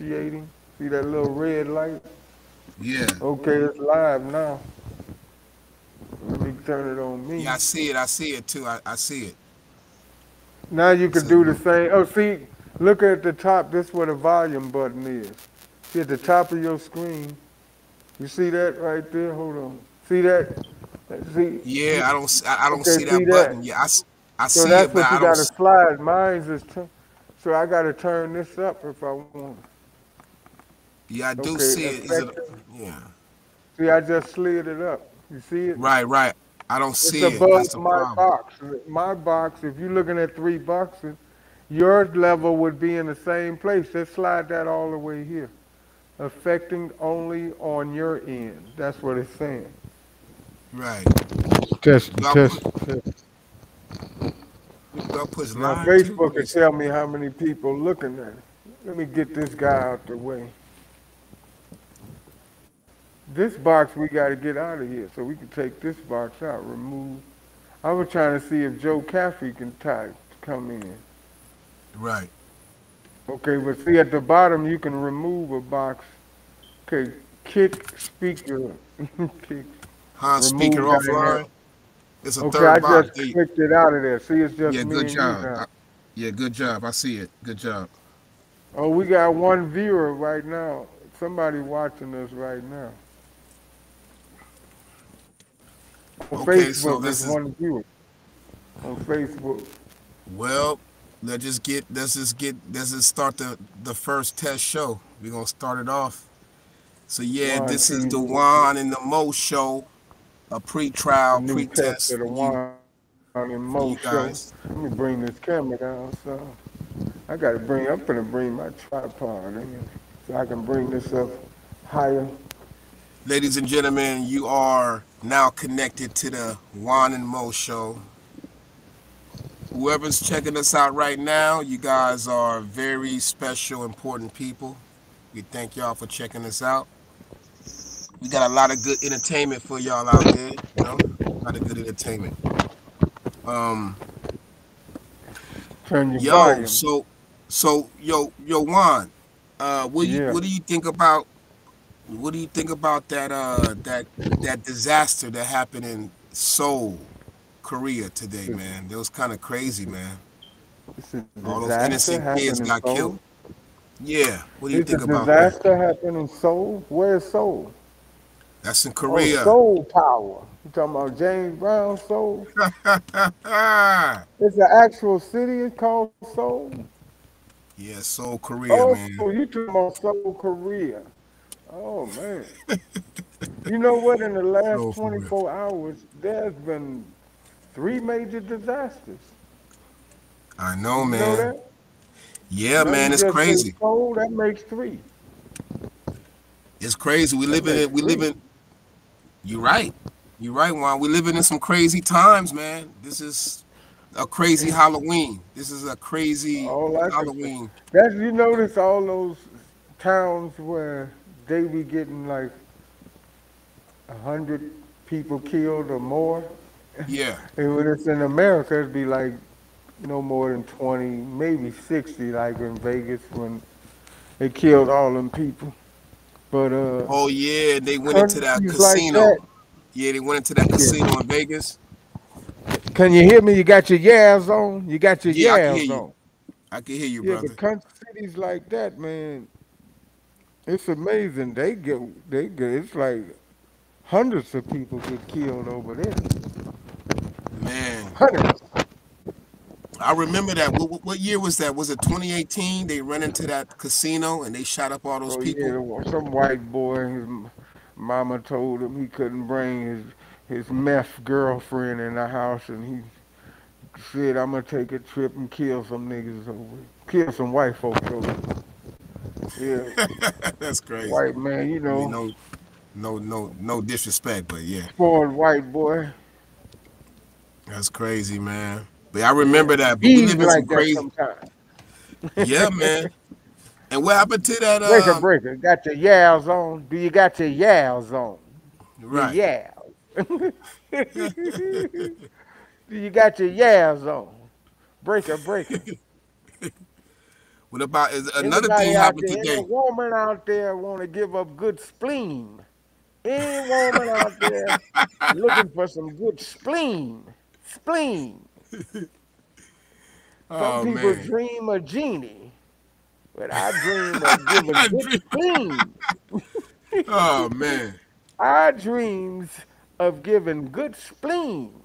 initiating. See that little red light? Yeah. Okay, it's live now. Let me turn it on me. Yeah, I see it. I see it too. I see it. Now you It can says do the same. Oh, see, look at the top. This is where the volume button is. See at the top of your screen. You see that right there? Hold on. See that? See? yeah, I don't Okay, see see that that? button. Yeah, I So see that's it, but what you I don't got to slide. Mine's is, so I got to turn this up if I want. yeah, I do Okay, see it. Is it effective. yeah. See, I just slid it up. You see it? Right, right. I don't It's see it. That's above the my problem. box. My box, if you're looking at three boxes, your level would be in the same place. Just slide that all the way here. Affecting only on your end. That's what it's saying. Right. Test, Do I test, put test. do I push Now live too? Facebook Let me can see. tell me how many people looking at it. Let me get this guy out the way. This box we got to get out of here so we can take this box out. Remove. I was trying to see if Joe Caffrey can type come in. Right. Okay, but see at the bottom you can remove a box. Okay, kick speaker. Kick. Speaker Remove dynamic. offline. It's a Okay, I third box. just clicked it out of there. See, it's just Yeah, me good and you job. now. Yeah, good job. I see it. Good job. Oh, we got one viewer right now. Somebody watching us right now. On Okay, so Facebook, it's this is one viewer. On Facebook. well. Let's just start the first test show. We're gonna start it off. So yeah, One this is the TV, Juan and the Mo show, a the pre-trial, new test pre-test of the One and Mo for show. you Let guys. me bring this camera down. So I'm gonna bring my tripod in so I can bring this up higher. Ladies and gentlemen, you are now connected to the Juan and Mo show. Whoever's checking us out right now, you guys are very special, important people. We thank y'all for checking us out. We got a lot of good entertainment for y'all out there, a lot of good entertainment. Um, Turn your yo, volume. yo, Juan, Yeah. what do you think about that disaster that happened in Seoul, Korea today, man? It was kind of crazy, man. It's a All those disaster innocent happened kids in got Seoul. killed. Yeah, what do you It's a think about that? disaster happened in Seoul. Where's Seoul? That's in Oh, Korea. Soul Power. You talking about James Brown Soul? It's an actual city. It's called Seoul. Yeah, Seoul, Korea, Oh, man. you talking about Seoul, Korea? Oh man. You know what? In the last Seoul, Korea. 24 hours, there's been three major disasters. I know, Did you know man. that? Yeah, Now you man, it's just say crazy. Seoul. That makes three. It's crazy. We That live in makes it. We live three. in. You're right. You're right, Juan. We living in some crazy times, man. This is a crazy Halloween. This is a crazy All I can say. Halloween. That's you notice all those towns where they be getting like 100 people killed or more. Yeah, And when it's in America, it'd be like no more than 20, maybe 60, like in Vegas when they killed all them people. But oh yeah, they went into that countries like casino. that, Yeah, they went into that yeah. casino in Vegas. Can you hear me? You got your yas on? You got your Yeah, I can hear yas you. on. I can hear you, Yeah, brother. but country cities like that, man, it's amazing. It's like hundreds of people get killed over there. Man, Hundreds. I remember that. What year was that? Was it 2018? They ran into that casino and they shot up all those Oh yeah, people. there was some white boy. His mama told him he couldn't bring his meth girlfriend in the house, and he said, "I'm gonna take a trip and kill some niggas over, kill some white folks over." Yeah, That's crazy. white man, I mean, no disrespect, but yeah, spoiled white boy. that's crazy, man. But I Yeah, remember that. But we he's live in some like that crazy. sometimes. Yeah, man. And what happened to that? Breaker, breaker. Got your yals on? Do you got your yals on? Your Right. yals. Do you got your yals on? Breaker, breaker. What about is another thing Anybody out happened there, any today? woman out there want to give up good spleen? Any woman out there looking for some good spleen? Spleen. Some Oh people man. dream of genie, but I dream of giving good spleen. Oh man. Our dreams of giving good spleen.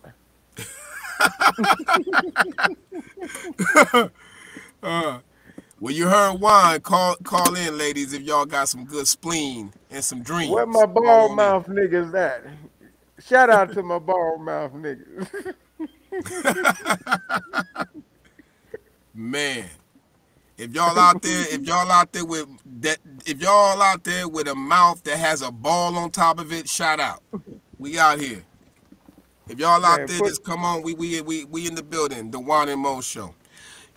Well, you heard Juan. Call in, ladies, if y'all got some good spleen and some Where dreams. my Call bald on in. mouth niggas at? Shout out to my bald mouth niggas. Man, if y'all out there with that, if y'all out there with a mouth that has a ball on top of it, shout out. We out here. If y'all out Man, there, just come on. We in the building. The Juan and Mo show.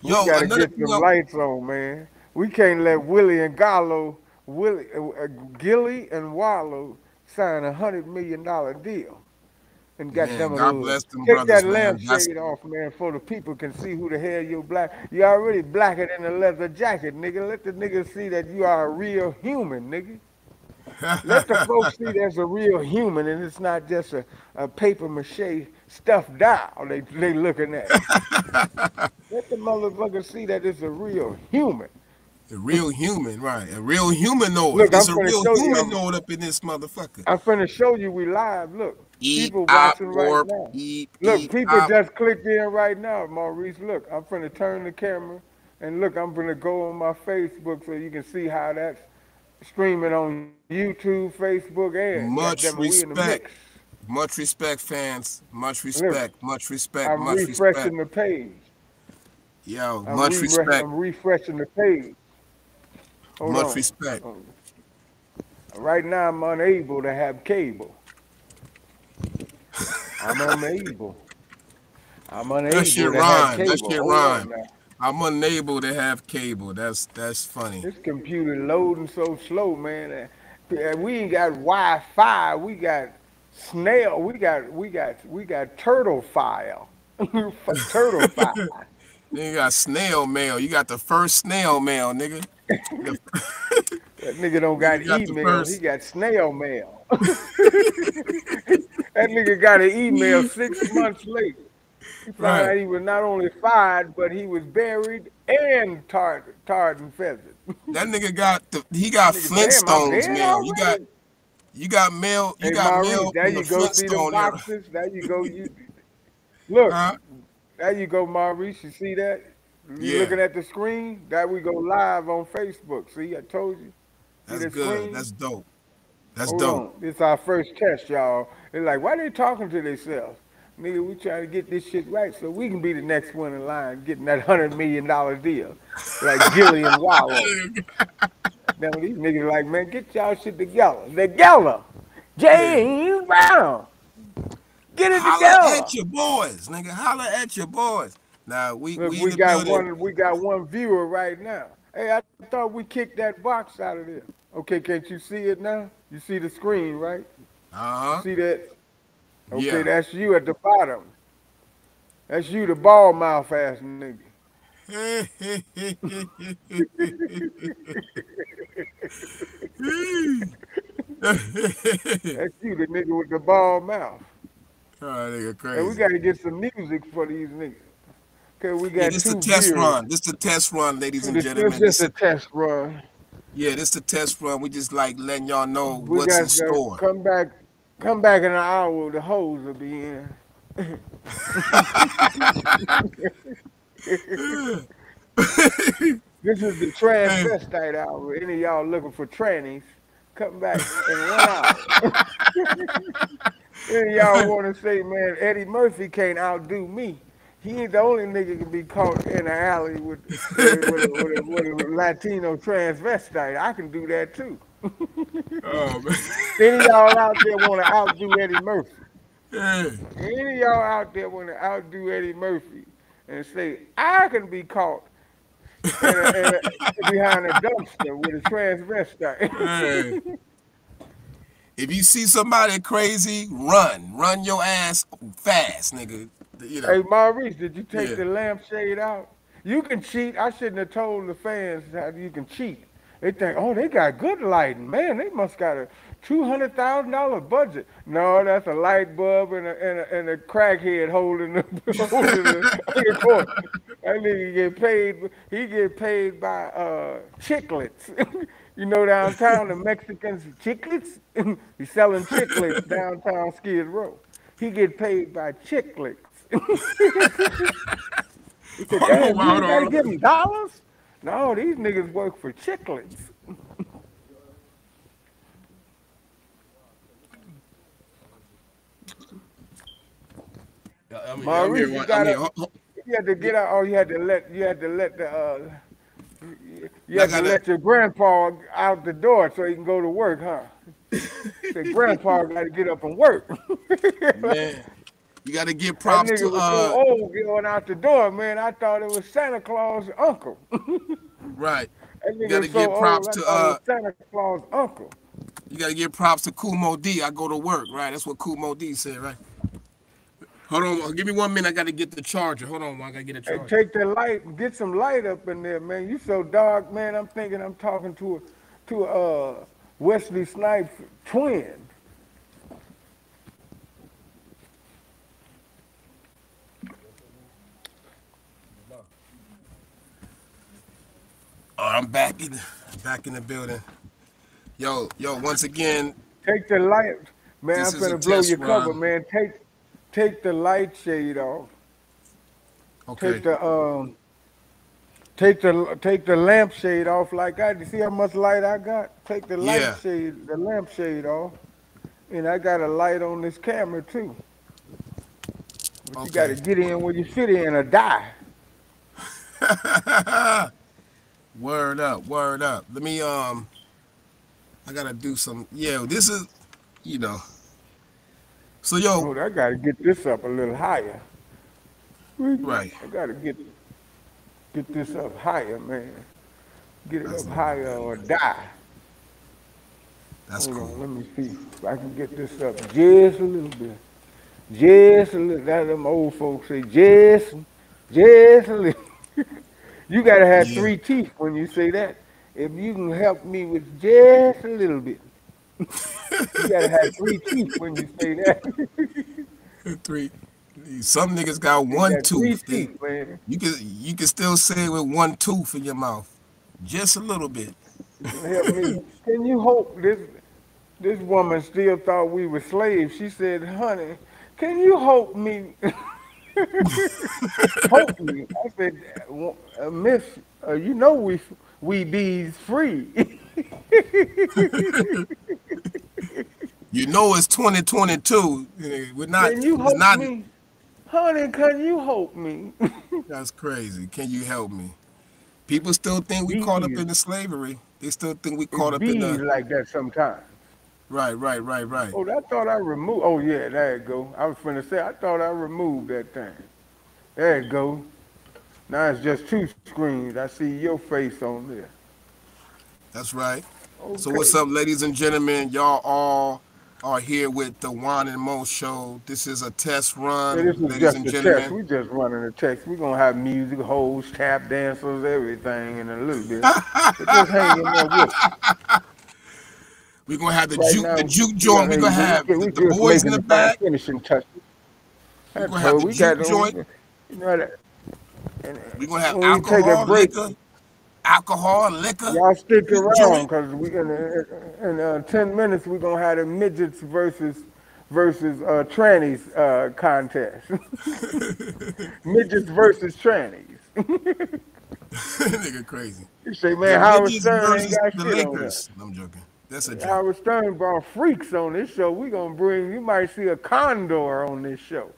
we Yo, gotta another get thing. some lights on, man. We can't let Willie and Gallo, Gilly and Wallow sign $100 million deal and got Man, them a God little. bless them Take that brothers, man. That's lampshade off, man, so the people can see who the hell you black. You already blacker than a leather jacket, nigga. Let the niggas see that you are a real human, nigga. Let the folks see there's a real human and it's not just a paper mache stuffed doll they looking at. Let the motherfucker see that it's a real human. a real human, right? A real humanoid. Look, There's a real I'm, humanoid up in this motherfucker. I'm finna show you we live. Look, Eat, people op, watching right warp, now. eat, Look, eat, people op. just clicked in right now, Maurice. Look, I'm finna turn the camera and look, I'm finna go on my Facebook so you can see how that's streaming on YouTube, Facebook, and goddamn it, Much we in the mix. respect. Much respect, fans. Much Look, respect. Much respect. I'm Much respect. refreshing the page. Yo, much respect. I'm refreshing the page. Hold Much on. respect. Right now, I'm unable to have cable. I'm unable. I'm That shit unable to have rhyme. That cable. shit Hold on rhyme. now. I'm unable to have cable. That's funny. This computer loading so slow, man. We ain't got Wi-Fi. We got snail. We got turtle file. Turtle file. Then you got snail mail. You got the first snail mail, nigga. The, That nigga don't got nigga got the email. He first. got snail mail. That nigga got an email 6 months later. He found Right. out he was not only fired, but he was buried and tarred and feathered. That nigga got he got Nigga, damn, I'm Flintstones dead mail. already. You Hey, got Maurice, mail there from the you go. See them Flintstone era. boxes. There you go. You look. Huh? There you go, Maurice. You see that? You Yeah. looking at the screen? There we go live on Facebook. See, I told you. See That's the good. screen? That's dope. That's Hold dope. on. This our first test, y'all. They're like, why they talking to themselves? Nigga, we trying to get this shit right so we can be the next one in line getting that $100 million deal. Like Gilly and Wallow. Now these niggas like, man, get y'all shit together. Together. Yeah. James Brown. Get it Holla together. at your boys, nigga. Holla at your boys. Now Look, we in the building. we got one viewer right now. Hey, I thought we kicked that box out of there. Okay, can't you see it now? You see the screen, right? You Uh-huh. see that? Okay, Yeah. that's you at the bottom. That's you, the ball mouth ass nigga. That's you, the nigga with the ball mouth. Oh, nigga And we crazy. got to get some music for these niggas. Okay, we Yeah, got this the two test viewers. run. This the test run, ladies and This gentlemen. just a test run. Yeah, this the test run. We just like letting y'all know We what's in got to store. come back in an hour. The hoes will be in. This is the Hey, transvestite hour. Any of y'all looking for trannies, come back in 1 hour. Any of y'all want to say, man, Eddie Murphy can't outdo me. He ain't the only nigga can be caught in the alley with a Latino transvestite. I can do that too. oh man. Any of y'all out there want to outdo Eddie Murphy? Hey, Any of y'all out there want to outdo Eddie Murphy and say, I can be caught behind a dumpster with a hey. transvestite? If you see somebody crazy, run. Run your ass fast, nigga. You know. Hey, Maurice, did you take Yeah. the lampshade out? You can cheat. I shouldn't have told the fans how you can cheat. They think, oh, they got good lighting. Man, they must got a $200,000 budget. No, that's a light bulb and a crackhead holding the holding the court. That nigga get paid. He get paid by chiclets. You know, downtown the Mexicans chiclets. He's selling chiclets downtown Skid Row. He get paid by chiclets. He said, Hold on, damn, you hold ain't got to on. give them dollars? No, these niggas work for chiclets. I'm here. Maurice, you I'm got here. to, you had to get out. Oh, you I had to gotta, let your grandpa out the door so he can go to work, huh? Said grandpa got to get up and work. man. You gotta give That props to nigga was so old going out the door, man. I thought it was Santa Claus' uncle. right. That You nigga gotta was so give old, props I to thought it was Santa Claus' uncle. you gotta give props to Kumo D. I go to work, right? That's what Kumo D said, right? Hold on, give me 1 minute. I gotta get the charger. Hold on, I gotta get a Hey, charger. take the light, get some light up in there, man. You so dark, man. I'm thinking I'm talking to Wesley Snipes twin. Oh, I'm back in the building. Yo, once again, Take the light, man. I'm this is a finna blow test your cover, run. man. Take the light shade off. Take Okay. the um take the lampshade off like I did. See how much light I got? Take Yeah. the lampshade off. And I got a light on this camera too. But you gotta Okay. get in where you fit in or die. Word up, word up. Let me I gotta do some. Yeah, this is you know. So yo, Oh, I gotta get this up a little higher. right. I gotta get this up higher, man. Get it That's up not too higher bad. or die. That's Hold cool. on, let me see if I can get this up just a little bit. Just a little. That them old folks say just a little. You gotta have Yeah. 3 teeth when you say that. If you can help me with just a little bit, you gotta have 3 teeth when you say that. Three. Some niggas got They one got three tooth. teeth, man. You can still say it with one tooth in your mouth, just a little bit. You can help me. Can you hope this woman still thought we were slaves? She said, "Honey, can you hope me? Hope me." I said, "Miss, you know we bees free." You know it's 2022. We're not. Can you It's hope not. me? Honey, can you hope me? That's crazy. Can you help me? People still think we caught up Bees. in the slavery. They still think we It's caught up in bees the like that sometimes. right. Oh, I thought I removed. Oh, yeah, there you go. I was finna say, I thought I removed that thing. There you go. Now it's just 2 screens. I see your face on there. That's right. So what's Okay. up, ladies and gentlemen? Y'all all are here with the Juan and Mo show. This is a test Yeah, run, this is ladies just and a test. gentlemen. We just running a test. We're gonna have music, hoes, tap dancers, everything in a little bit. But just hang in there with us. We're gonna have Right the now, juke we got joint. We're hey, gonna have we the just boys in making the the fine back. finishing touches. We're I gonna have told the we got juke joint. you know that and We're gonna have when we take a alcohol, break, liquor, y'all the stick juke around joint. because we in 10 minutes we're gonna have the midgets versus trannies contest. Midgets versus trannies. Nigga crazy. You say, The man, Howard midgets Stern ain't versus got the shit on us. Lakers. I'm joking. That's a joke. Howard Stern brought freaks on this show. We gonna bring. You might see a condor on this show.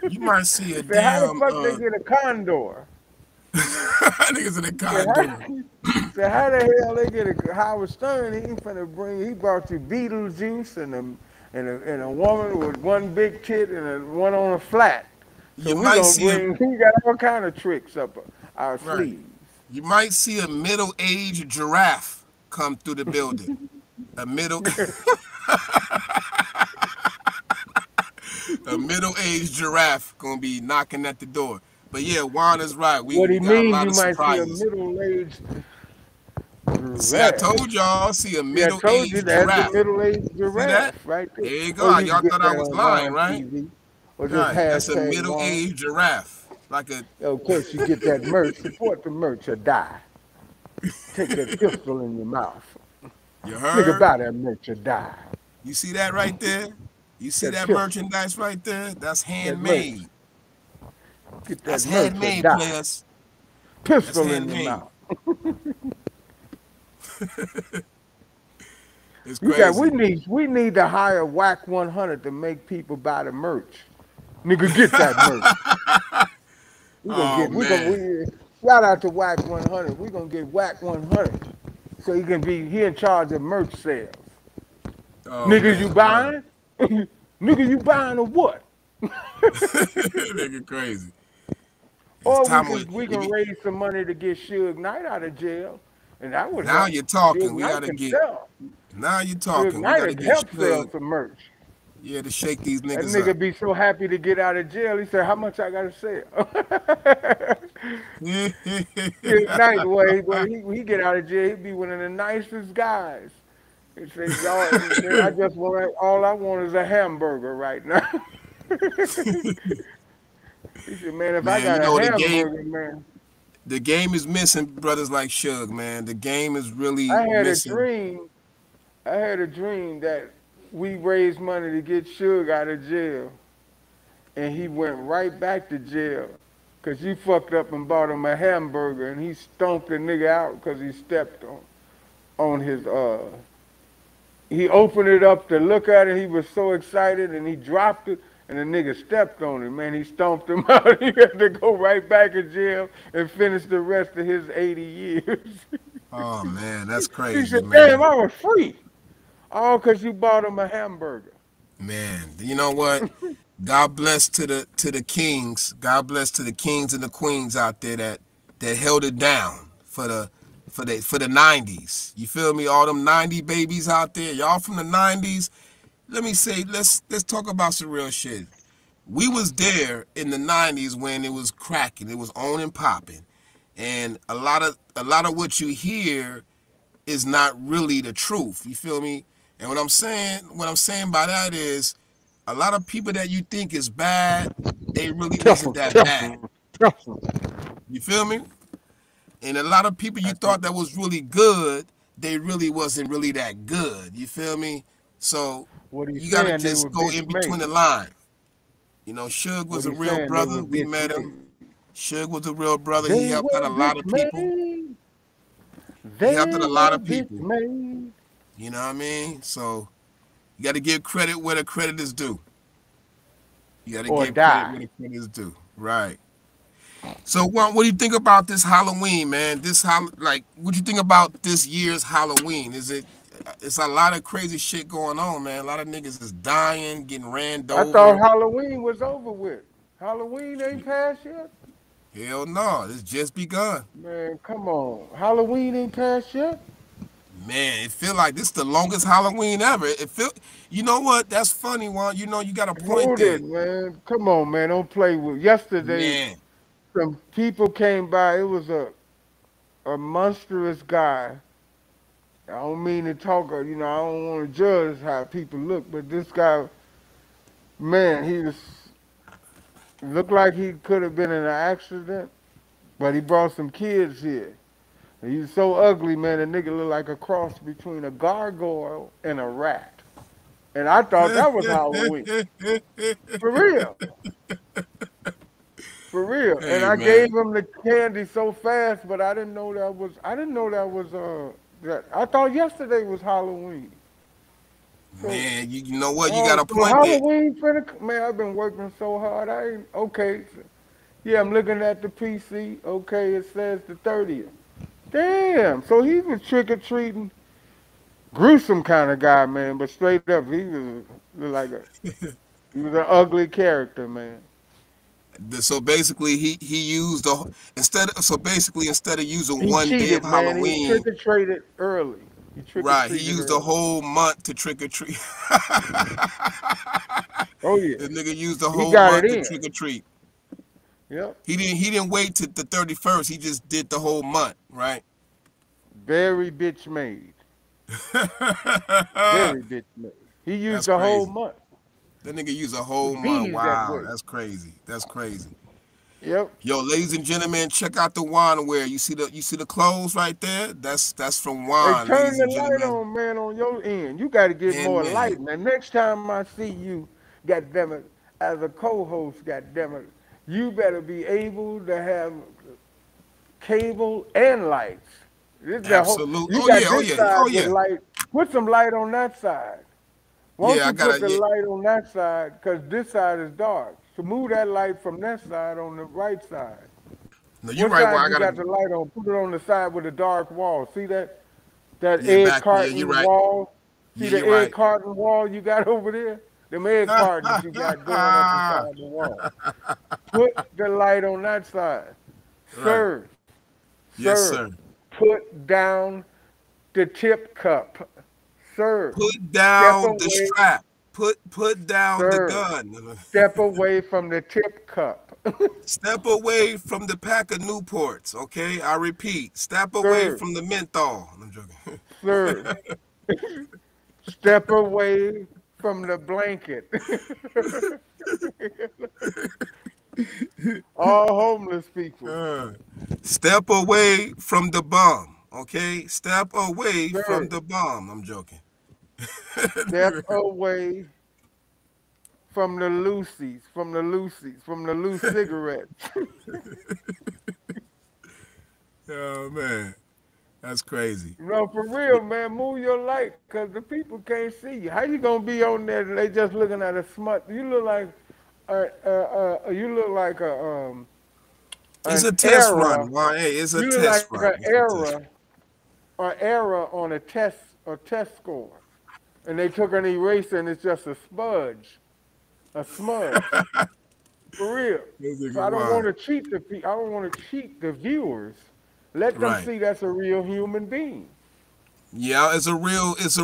You might see He a said, how the damn fuck they get a condor? niggas in the He said, how, condor. he said, how the hell they get a Howard Stern? He ain't finna bring. He brought you Beetlejuice and a woman with one big tit and one on a flat. So You we might gonna see a bring. He got all kind of tricks up our right. sleeves. You might see a middle-aged giraffe come through the building. A middle a middle-aged giraffe gonna be knocking at the door. But yeah, Juan is right. What We he got a means, lot you of might see a surprises. middle-aged See, I giraffe. told y'all. See a See, I told you middle-aged that's a giraffe. middle-aged See that? giraffe right there. There you go. Or you can Y'all get thought I that was on lying, Juan right? TV. Or just Right. That's a hashtag Juan. middle-aged giraffe. Like a Of course, you get that merch. Support the merch or die. Take that pistol in your mouth. you Nigga, heard? buy that merch or die. You see that right there? You see That that pistol, merchandise right there? That's that merch. handmade. Get That's that merch or handmade, die. players. That's Pistol in your handmade. mouth. It's You got crazy. we need to hire Whack 100 to make people buy the merch. Nigga, get that merch. Oh man. We shout out to Whack 100. We gonna get Whack 100 so he in charge of merch sales. Oh Nigga, you man. Word. buying? Nigga, you buying or what? Nigga crazy. It's Or time with we can raise some money to get Suge Knight out of jail, and that would now help. you're talking. Suge We Knight gotta can get sell. now you're Suge talking. We Knight gotta would get help sell Suge. some merch. Yeah, to shake these That niggas up. nigga be so happy to get out of jail. He said, "How much I gotta sell?" Suge Knight, when he get out of jail, he be one of the nicest guys. He said, "Y'all, man, all I want is a hamburger right now." He said, "Man, if I Man, you got a know hamburger, man." the game is missing brothers like Suge, man. The game is really I had a missing. dream. I had a dream that we raised money to get Suge out of jail, and he went right back to jail because you fucked up and bought him a hamburger, and he stomped the nigga out because he stepped on his. He opened it up to look at it. He was so excited, and he dropped it, and the nigga stepped on it. Man, he stomped him out. He had to go right back in jail and finish the rest of his 80 years. Oh man, that's He crazy, said, "Damn, man. I was free." All because you bought him a hamburger. Man, you know what? God bless to the kings. God bless to the kings and the queens out there that held it down for the 90s. You feel me? All them 90 babies out there. Y'all from the 90s. Let me say, let's talk about some real shit. We was there in the 90s when it was cracking. It was on and popping. And a lot of what you hear is not really the truth. You feel me? And what I'm saying by that is a lot of people that you think is bad, they really wasn't that Tell bad. him, tell him. You feel me? And a lot of people you thought that was really good, they really wasn't really that good. You feel me? So What he's you gotta saying, they just were go bitch in between the made. line. You know, Suge What was a he's real saying, they brother. were We bitch met him. made. Suge was a real brother. He They helped out were a lot bitch of people. made. He helped They out a lot were of bitch people. made. You know what I mean? So you got to give credit where the credit is due. You got to Or give credit where die. the credit is due. Right. So what do you think about this Halloween, man? Like, what do you think about this year's Halloween? It's a lot of crazy shit going on, man. A lot of niggas is dying, getting ran I thought over. Halloween was over with. Halloween ain't passed yet? Hell no, it's just begun. Man, come on. Halloween ain't passed yet? Man, it feel like this is the longest Halloween ever. You know what? That's funny, one. You know, you got a point Hold there, it, man. Come on, man. Don't play with. Yesterday, man. some people came by. It was a monstrous guy. I don't mean to talk, I don't want to judge how people look, but this guy, man, looked like he could have been in an accident, but he brought some kids here. And he was so ugly, man, the nigga looked like a cross between a gargoyle and a rat. And I thought that was Halloween. For real. For real. And Hey, I man. gave him the candy so fast, but I didn't know that was, I thought yesterday was Halloween. So, Man, you know what? You got a so point there. Halloween finna, man, I've been working so hard. Okay. Yeah, I'm looking at the PC. Okay, it says the 30th. Damn. So he was trick or treating, gruesome kind of guy, man. But straight up, he was an ugly character, man. So basically, he used the instead of using He one day of cheated, man. He Halloween, trick or treated early. He trick or right? He treated used a early. whole month to trick or treat. Oh yeah, The nigga used the he whole got it month to in. trick or treat. Yep. He didn't wait to the 31st. He just did the whole month, right? Very bitch made. Very bitch made. He used That's the whole crazy. month. That nigga used a whole month. Bees that Wow, way. that's crazy. That's crazy. Yep. Yo, ladies and gentlemen, check out the wine wear. You see the clothes right there? That's from Hey, wine, turn ladies the and light gentlemen. on, man, on your end. You got to get And more man, light. Now, next time I see you, goddammit, as a co-host, goddammit, you better be able to have cable and lights. This the whole. absolute. You Oh got yeah, oh this yeah, side oh with yeah, light. Put some light on that side. Won't yeah. I you gotta. put the Yeah. light on that side? Because this side is dark. So move that light from that side on the right side. No, you're What right. Well, side I you gotta. got the light on? Put it on the side with the dark wall. See that Yeah, egg back. Yeah, you're carton right. wall? See Yeah, the you're egg right. carton wall you got over there? Them egg cartons you got going up the side of the wall. Put the light on that side. Right. Sir, Yes, sir, sir. put down the tip cup. Sir, Put step down the away. strap. Put down the Sir, gun. step away from the tip cup. Step away from the pack of Newports. Okay, I repeat. Step away Sir, from the menthol. I'm joking. sir, step away from the blanket. All homeless people. Step away from the bomb. Okay, step away from Sir, the bomb. I'm joking. step away from the loose cigarettes. Oh man, that's crazy. No, for real, man. Move your light, cause the people can't see you. How you gonna be on there? And they just looking at a smut. You look like It's an a test error. run. Well, hey, it's a You look test like run. It's a test. an error on a test score. And they took an eraser and it's just a smudge, a smudge. For real. This So nigga I don't want wild. to cheat I don't want to cheat the viewers. Let them Right. see that's a real human being. Yeah, it's a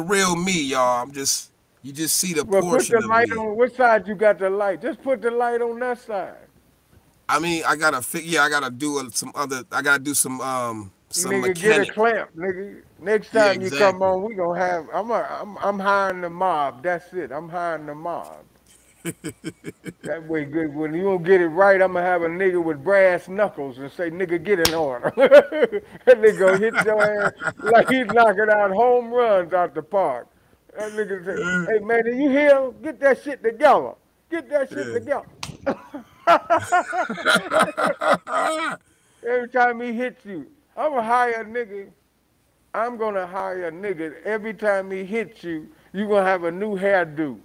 real me, y'all. You just see the Well, put the portion of light me. on. Which side you got the light? Just put the light on that side. I mean, I gotta do I gotta do some Nigga, get a mechanic. clamp, nigga. Next Yeah, time you come exactly. on, we gonna have. I'm hiring the mob. That's it. I'm hiring the mob. That way, good. When you don't get it right, I'm gonna have a nigga with brass knuckles and say, "Nigga, get in order." That nigga gonna hit your ass like he's knocking out home runs out the park. That nigga say, "Hey man, are you here? Get that shit together. Get that shit Yeah. together." Every time he hits you, I'm gonna hire a nigga. I'm gonna hire a nigga. Every time he hits you, you gonna have a new hairdo.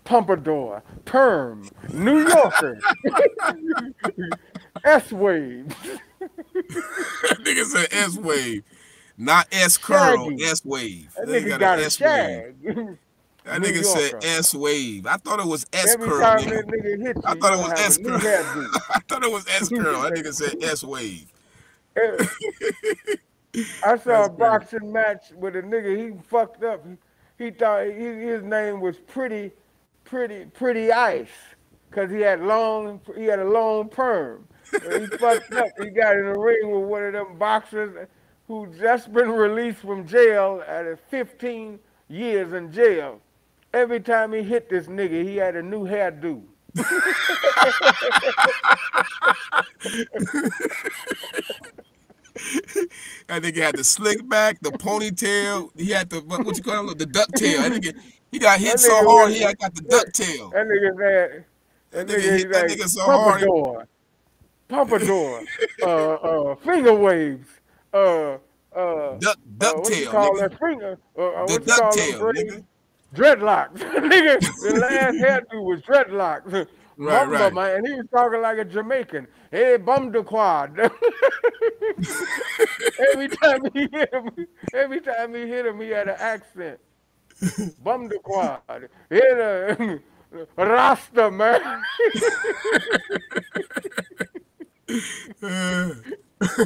Pompadour, perm, New Yorker, S waves, That nigga said S wave, not S curl, shaggy. S wave. That Then you nigga got an got a S wave. shag. That New nigga said Yorker. S wave. I thought it was S Every curl, time nigga. that nigga hits I you, you thought it gonna was have a S new curl. hairdo. I thought it was S curl. That nigga said S wave. Eh, I saw That's a crazy. boxing match with a nigga. He fucked up. He thought his name was Pretty Ice, cause he had a long perm. He fucked up. He got in the ring with one of them boxers who just been released from jail at 15 years in jail. Every time he hit this nigga, he had a new hairdo. That nigga had the slick back, the ponytail. He had the what you call it, the duck tail. That nigga, he got hit That so nigga hard he was had got the duck look. tail. That nigga said. That That nigga nigga he's hit that like nigga so hard. pompadour, finger waves, uh, Duck what you tail, call nigga. that finger? The What you duck call them tail, braids? nigga. Dreadlocks. Nigga, the last hairdo was dreadlocks. Right, Mamba, right. man, he was talking like a Jamaican. Hey, bum the quad. Every time he hit him, he had an accent. Bum the quad. Hey, Rasta, man.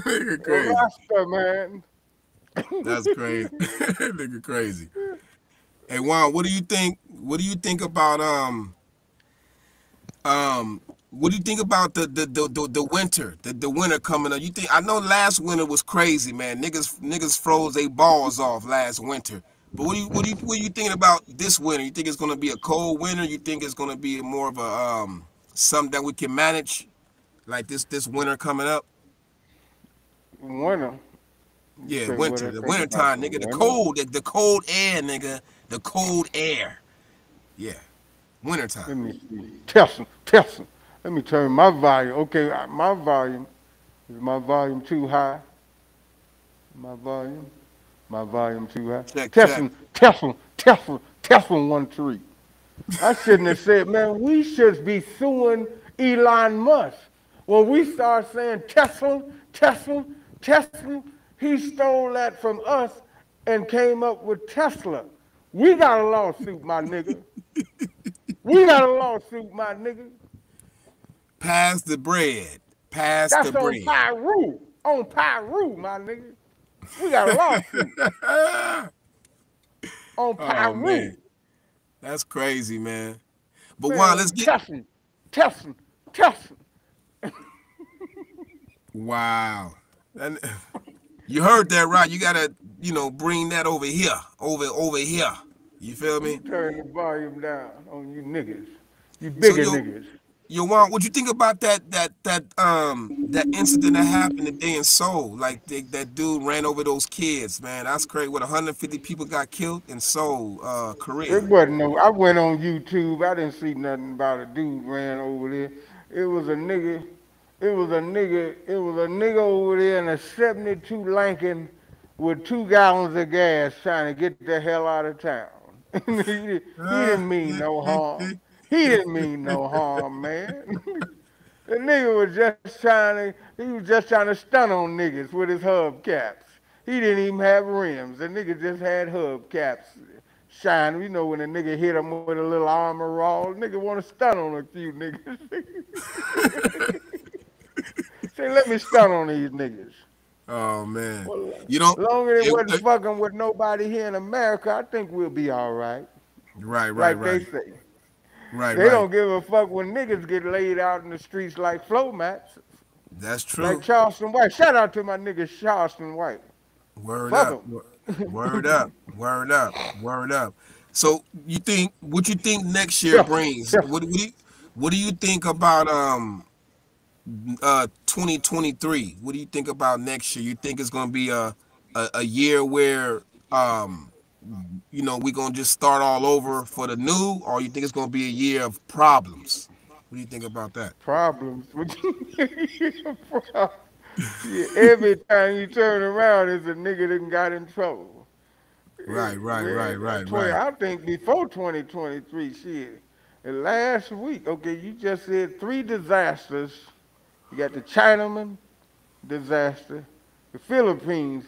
Nigga crazy. Rasta, man. That's crazy. Nigga crazy. Hey Juan, what do you think? What do you think about What do you think about the winter, the winter coming up? You think I know last winter was crazy, man. Niggas froze their balls off last winter. But what do you thinking about this winter? You think it's gonna be a cold winter? You think it's gonna be more of a something that we can manage, like this winter coming up? Winter. You Yeah, say what winter, I the think winter about time, the nigga. winter? The cold air, nigga. The cold air. Yeah, winter time. Let me see. Testing, testing. Let me turn my volume. Okay, my volume. Is my volume too high? My volume? My volume too high? Check, check. Testing, testing, testing, testing 1 3. I shouldn't have said, man, we should be suing Elon Musk. When we start saying Tesla, Tesla, Tesla, he stole that from us and came up with Tesla. We got a lawsuit, my nigga. We got a lawsuit, my nigga. Pass the bread. Pass the That's on bread. Pyru. On Pyru, my nigga. We got a lawsuit on Oh Pyru. man, that's crazy, man. But wow, let's Man, get Tesla, Tesla, Tesla. wow. And you heard that right? You gotta, bring that over here, over here. You feel Let me me? turn the volume down on you niggas. You So bigger niggas. Juan, what you think about that incident that happened today in Seoul? Like that dude ran over those kids, man. That's crazy. What 150 people got killed in Seoul, It Korea. wasn't no. I went on YouTube. I didn't see nothing about a dude ran over there. It was a nigga. It was a nigga. It was a nigga over there in a '72 Lincoln with 2 gallons of gas trying to get the hell out of town. He didn't mean no harm. He didn't mean no harm, man. The nigga was just trying to. He was just trying to stun on niggas with his hubcaps. He didn't even have rims. The nigga just had hubcaps shine. You know when a nigga hit him with a little armor raw, nigga want to stun on a few niggas. Say, let me stun on these niggas. Oh man, Well, you know, long as they it, wasn't fucking with nobody here in America, I think we'll be all right. right, right, Like they right, say. right, They right. don't give a fuck when niggas get laid out in the streets like flow mats, That's like true. Charleston White. Shout out to my nigga Charleston White. Word Fuck up. him. Word up. Word up. Word up. So what you think next year Tell 'em, brings? tell 'em. What do you think about 2023? What do you think about next year? You think it's gonna be a year where um we're gonna just start all over for the new, or you think it's gonna be a year of problems? What do you think about that? Problems. Shit, every time you turn around, there's a nigga that got in trouble. Right, right, right, right, right. I think before 2023, shit. And last week, okay, you just said 3 disasters. You got the Chinaman disaster, the Philippines.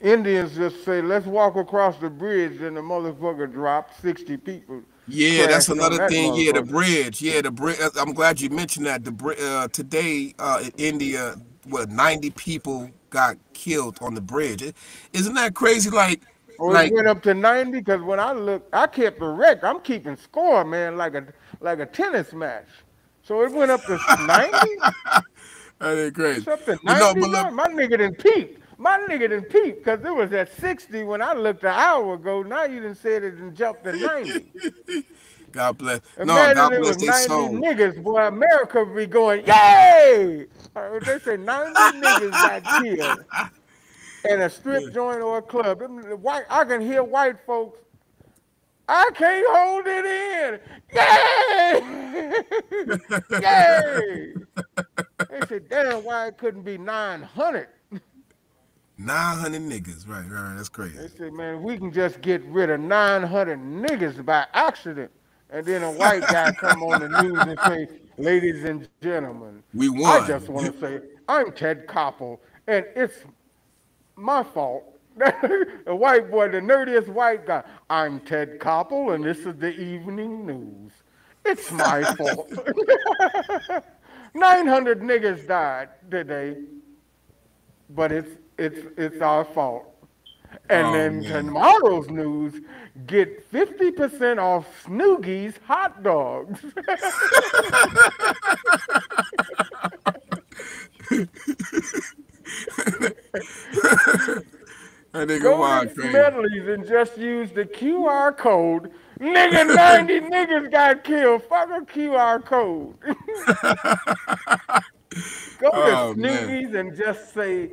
Indians just say, let's walk across the bridge, and the motherfucker dropped. 60 people Yeah, that's crashed on another that thing. Yeah, the motherfucker. bridge. Yeah, the bridge. I'm glad you mentioned that. Today in India, what 90 people got killed on the bridge. Isn't that crazy? Oh, it Like went up to 90 because when I looked, I kept a record. I'm keeping score, man, like a tennis match. So it went up to 90. that ain't crazy. It's up to But no, 90 but look, now. My nigga didn't peak. My nigga didn't peak because it was at 60 when I looked an hour ago. Now you done said it and jumped to 90. God bless. No, Imagine God it bless was their 90 soul. niggas, boy. America would be going, yay! They say 90 niggas got killed in a strip joint or a club. I can hear white folks. I can't hold it in. Yay! Yay! They said, damn, why it couldn't be 900? 900 niggas. Right, right, right. That's crazy. They said, man, we can just get rid of 900 niggas by accident. And then a white guy come on the news and say, ladies and gentlemen, We I just won. want to say, I'm Ted Koppel, and it's my fault. The white boy, the nerdiest white guy. I'm Ted Koppel, and this is the evening news. It's my fault. 900 niggas died today, but it's our fault. And Oh then man. tomorrow's news, get 50% off Snoogies hot dogs. That nigga Go to wild crazy. Smedley's and just use the QR code. Nigga, 90 niggas got killed. Fuck a QR code. Go to Oh man. Snoogies and just say,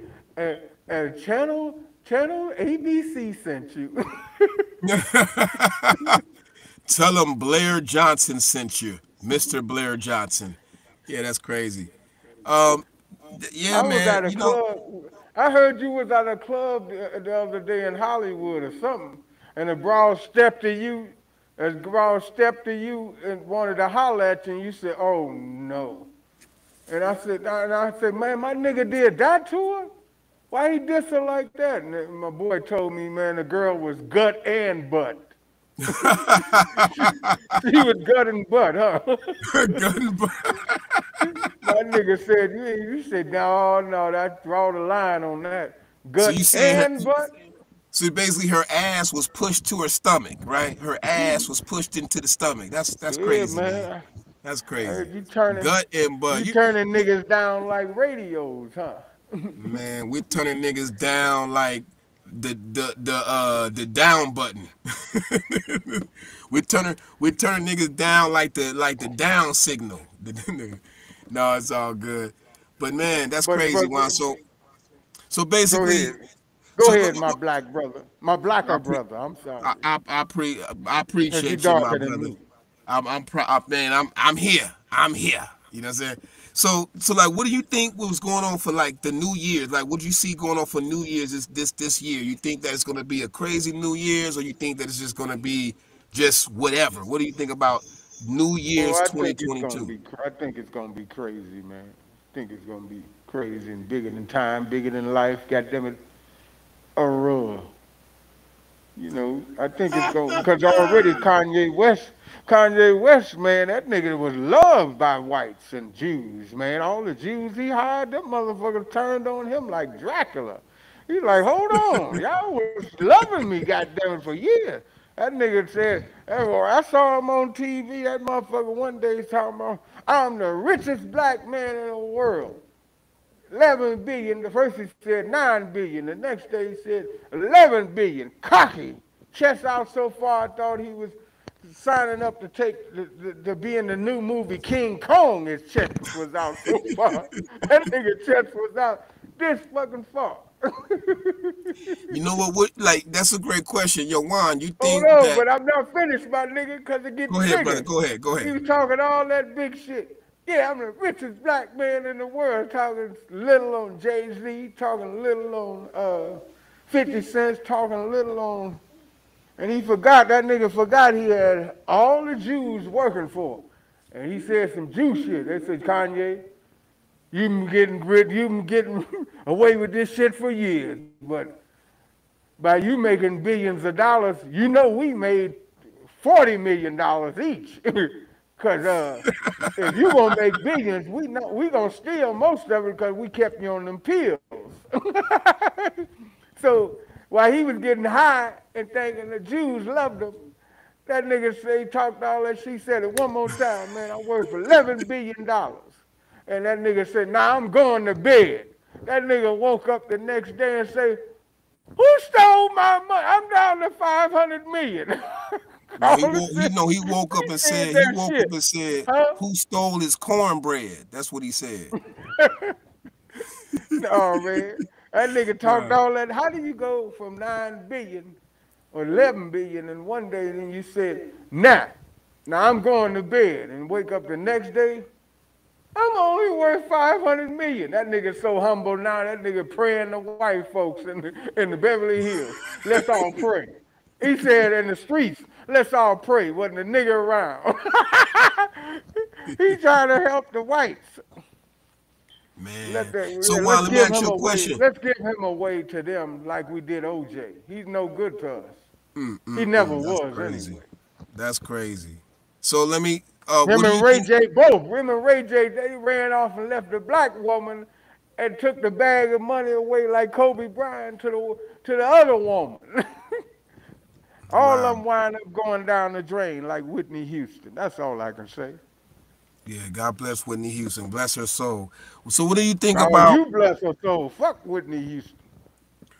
channel ABC sent you. Tell them Blair Johnson sent you, Mr. Blair Johnson. Yeah, that's crazy. Um, yeah, I was man. at a club. I heard you was at a club the other day in Hollywood or something, and a broad stepped to you, and wanted to holler at you, and you said, "Oh no." And I said, "Man, my nigga did that to her. Why he diss her like that?" And then my boy told me, "Man, the girl was gut and butt. She was gut and butt, huh?" Gun- My nigga said, "You said no, no, that draw the line on that. so you Gut saying her? and butt." So basically, her ass was pushed to her stomach, right? Her ass was pushed into the stomach. That's Yeah, crazy, man. man. That's I crazy. heard you turning Gut and butt. you turning niggas down like radios, huh? Man, we're turning niggas down like the down button. we're turning niggas down like the down signal. No, it's all good. But man, that's crazy, But Juan. So go basically, ahead. Go so ahead, my black brother. My I blacker pre brother. I'm I sorry. I I, pre, I Cause you appreciate you, my darker than brother. me. Man. I'm here. I'm here. You know what I'm saying? So like, what do you think was going on for like the New Year's? Like, what do you see going on for New Year's this year? You think that it's gonna be a crazy New Year's, or you think that it's just gonna be just whatever? What do you think about New Oh, Year's 2022? I think it's gonna be crazy, man. I think it's gonna be crazy and bigger than time, bigger than life. Goddamn it, a I think it's going because already Kanye West, man, that nigga was loved by whites and Jews, man. All the Jews he hired, them motherfuckers turned on him like Dracula. He's like, hold on, y'all was loving me, goddamn it, for years. That nigga said, I saw him on TV. That motherfucker one day talking about, I'm the richest black man in the world. 11 billion. The first he said 9 billion. The next day he said 11 billion. Cocky. Chest out so far, I thought he was signing up to to be in the new movie King Kong. His chest was out so far. That nigga chest was out this fucking far. You know what? What like that's a great question, yo, Juan. You Oh think no, that? but I'm not finished, my nigga, because it gets Go ahead, brother. bigger. Go ahead. Go He ahead. was talking all that big shit. Yeah, I'm the richest black man in the world, talking little on Jay-Z, talking little on 50 Cent, talking little on... And he forgot, that nigga forgot he had all the Jews working for him. And he said some Jew shit. They said, Kanye, you've been getting away with this shit for years, but by you making billions of dollars, we made $40 million each. Cause if you gonna make billions, we gonna steal most of it because we kept you on them pills. So while he was getting high and thinking the Jews loved him, that nigga say he talked all that shit. He said it one more time, man. I'm worth $11 billion. And that nigga said, nah, I'm going to bed. That nigga woke up the next day and say, who stole my money? I'm down to 500 million. No, All the shit. he woke up and He said said he that woke shit. up and said Huh? who stole his cornbread? That's what he said. No, man. That nigga talked Right. all that. How do you go from 9 billion or 11 billion in one day and then you said, now I'm going to bed and wake up the next day? I'm only worth 500 million. That nigga so humble now. That nigga praying to white folks in the Beverly Hills. Let's all pray. He said in the streets, let's all pray. Wasn't a nigga around. He trying to help the whites. Man. So Let's Juan, let me give ask him you a away. question. Let's give him away to them like we did OJ. He's no good to us. He never That's was crazy. anyway. That's crazy. So let me Him what do and you Ray think? J both. Him and Ray J, they ran off and left the black woman and took the bag of money away like Kobe Bryant to the other woman. All of Wow. them wind up going down the drain like Whitney Houston. That's all I can say. Yeah, God bless Whitney Houston. Bless her soul. So what do you think Oh, about you bless her soul. Fuck Whitney Houston.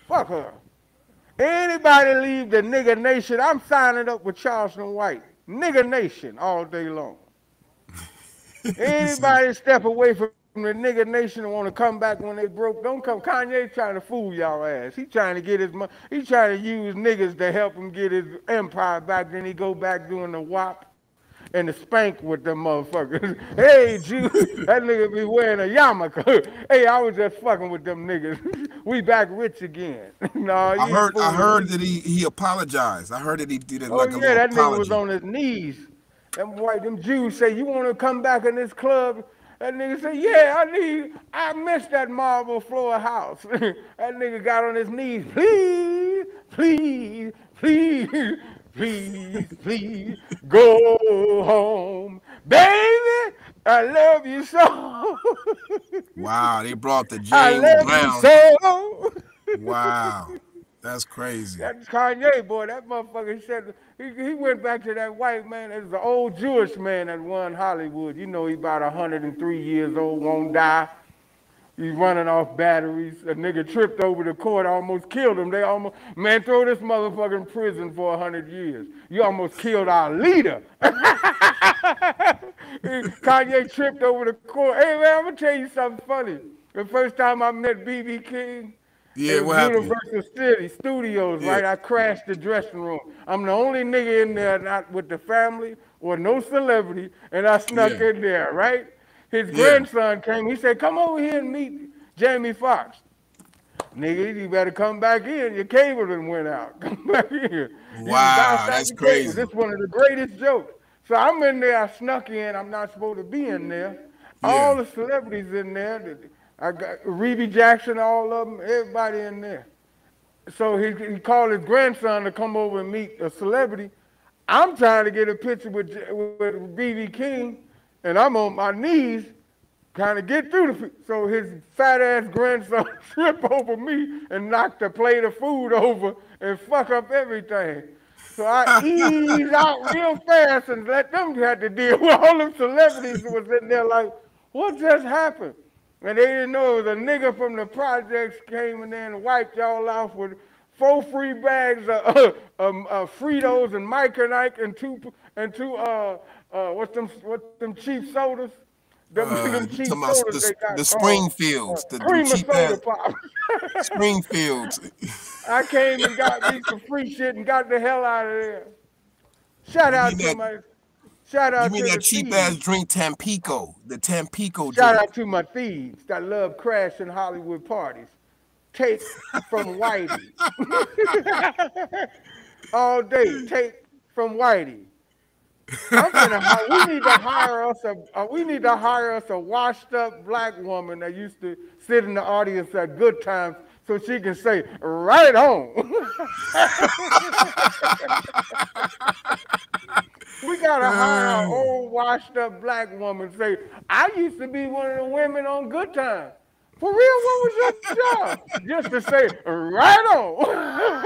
Fuck her. Anybody leave the nigga nation, I'm signing up with Charleston White. Nigga nation all day long. he said, Anybody step away from the nigga nation and want to come back when they broke, don't come. Kanye trying to fool y'all ass. He trying to get his money. He trying to use niggas to help him get his empire back. Then he go back doing the WAP and the spank with them motherfuckers. Hey, Jew, that nigga be wearing a yarmulke. Hey, I was just fucking with them niggas. We back rich again. No, I you ain't heard I fooling heard me. that he apologized. I heard that he did it Oh like a yeah, little that nigga was apology. on his knees. Them Jews say, you want to come back in this club? That nigga say, yeah, I miss that marble floor house. That nigga got on his knees, please, please, please, please, please, go home. Baby, I love you so. Wow, they brought the I James love you Brown. so. Wow. That's crazy. That's Kanye, boy. That motherfucker said he went back to that white man. It was an old Jewish man that won Hollywood. You know, he about 103 years old, won't die. He's running off batteries. A nigga tripped over the court, almost killed him. They almost, man, throw this motherfucker in prison for 100 years. You almost killed our leader. Kanye tripped over the court. Hey, man, I'm going to tell you something funny. The first time I met B.B. King, Yeah, it was what happened? Universal City Studios, Yeah, right? I crashed the dressing room. I'm the only nigga in there not with the family or no celebrity, and I snuck yeah, in there, right? His yeah, grandson came. He said, "Come over here and meet Jamie Foxx." Nigga, you better come back in. Your cable done went out. Come back in. You done wow, bounced out that's the cable. crazy. This one of the greatest jokes. So I'm in there. I snuck in. I'm not supposed to be in there. Yeah, All the celebrities in there. I got Rebbie Jackson, all of them, everybody in there. So he called his grandson to come over and meet a celebrity. I'm trying to get a picture with B.B. King, and I'm on my knees trying to get through the. So his fat ass grandson trip over me and knock the plate of food over and fuck up everything. So I ease out real fast and let them have to deal with all them celebrities who was in there like, what just happened? And they didn't know it was a nigga from the projects came in there and wiped y'all off with 4 free bags of Fritos and Mike and Ike and two what's them cheap sodas? Them you cheap talking about sodas they got the called Springfields, them cream of cheap ass soda pop. Springfields. I came and got me some free shit and got the hell out of there. Shout You mean out to that? my shout You out mean to that the cheap ass thieves. drink Tampico? The Tampico Shout drink. out to my thieves that love crashing Hollywood parties. Take from Whitey. All day. Take from Whitey. I'm finna hire. We need to hire us a washed up black woman that used to sit in the audience at good times, so she can say, "Right on." We gotta hire an Uh, old washed up black woman. Say, "I used to be one of the women on Good Times." For real, what was your job? Just to say, "Right on."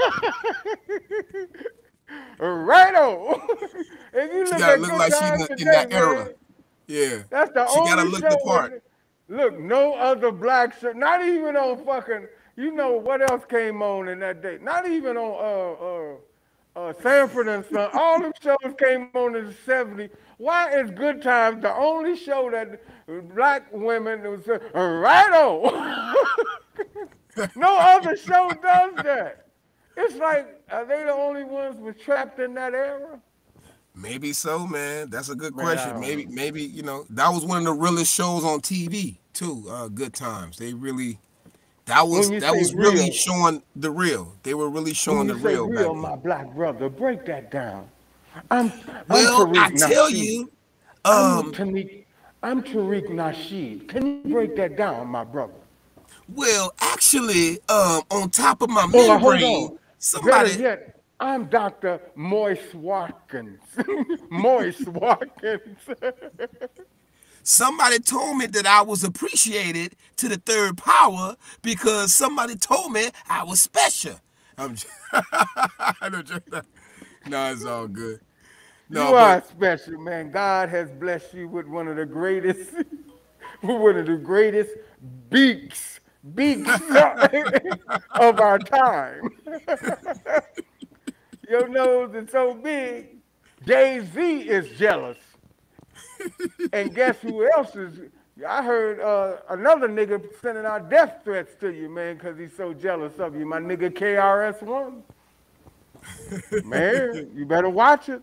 Right on. If you she look gotta at look Good like she's Times in today, that era. man, Yeah, that's the she gotta only look the show part. with, look, no other black show, not even on fucking, you know what else came on in that day? Not even on Sanford and Son. All them shows came on in the 70s. Why is Good Times the only show that black women was right on? No other show does that. It's like, are they the only ones who was trapped in that era? Maybe so, man. That's a good Man, I question. don't know. Maybe that was one of the realest shows on TV too. Good times. They really When you that say was really real, showing the real. They were really when showing you the say real back real, then. my black brother, break that down. I'm I'm Well, I Tariq tell Nasheed. you, I'm um, Taniq. I'm Tariq Nasheed. Can you break that down, my brother? well, actually, on top of my Or hold membrane, on. Better somebody. yet, I'm Dr. Moise Watkins. Moise Watkins. Somebody told me that I was appreciated to the third power because somebody told me I was special. I'm just, I don't just, no, it's all good. No, You but are special, man. God has blessed you with one of the greatest, one of the greatest beaks of our time. Your nose is so big, Jay-Z is jealous. And guess who else is? I heard another nigga sending out death threats to you, man, because he's so jealous of you. My nigga KRS-One. Man, you better watch it.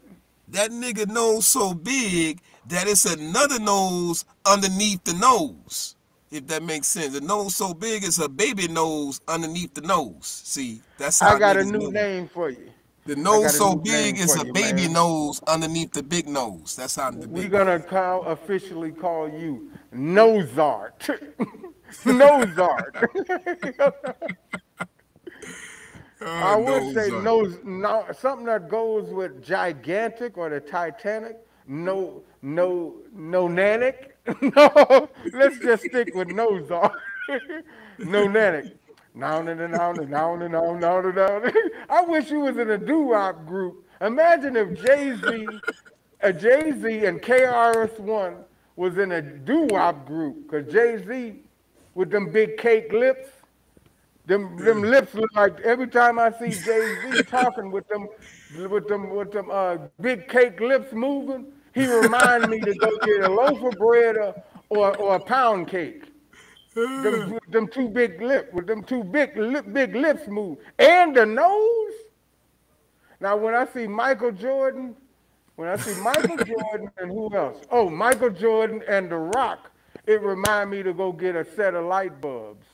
that nigga nose so big that it's another nose underneath the nose. If that makes sense. The nose so big it's a baby nose underneath the nose. See, that's I how got a niggas new know. name for you. The I nose got a so new big name is for a you, baby man. nose underneath the big nose. That's how the We're big. gonna officially call you Nozart. Nozart. I would Nose say art. nose, no, something that goes with gigantic or the Titanic. No, nanic. No, let's just stick with Nozart. No nanic. Now and now and now and now and now. I wish you was in a doo-wop group. Imagine if Jay Z and KRS-One was in a doo-wop group, cause Jay Z with them big cake lips. Them lips look like every time I see Jay Z talking with them big cake lips moving, he remind me to go get a loaf of bread or a pound cake. Them two big lips with them two big lips move and the nose. Now when I see Michael Jordan and who else? Oh, Michael Jordan and The Rock. It remind me to go get a set of light bulbs.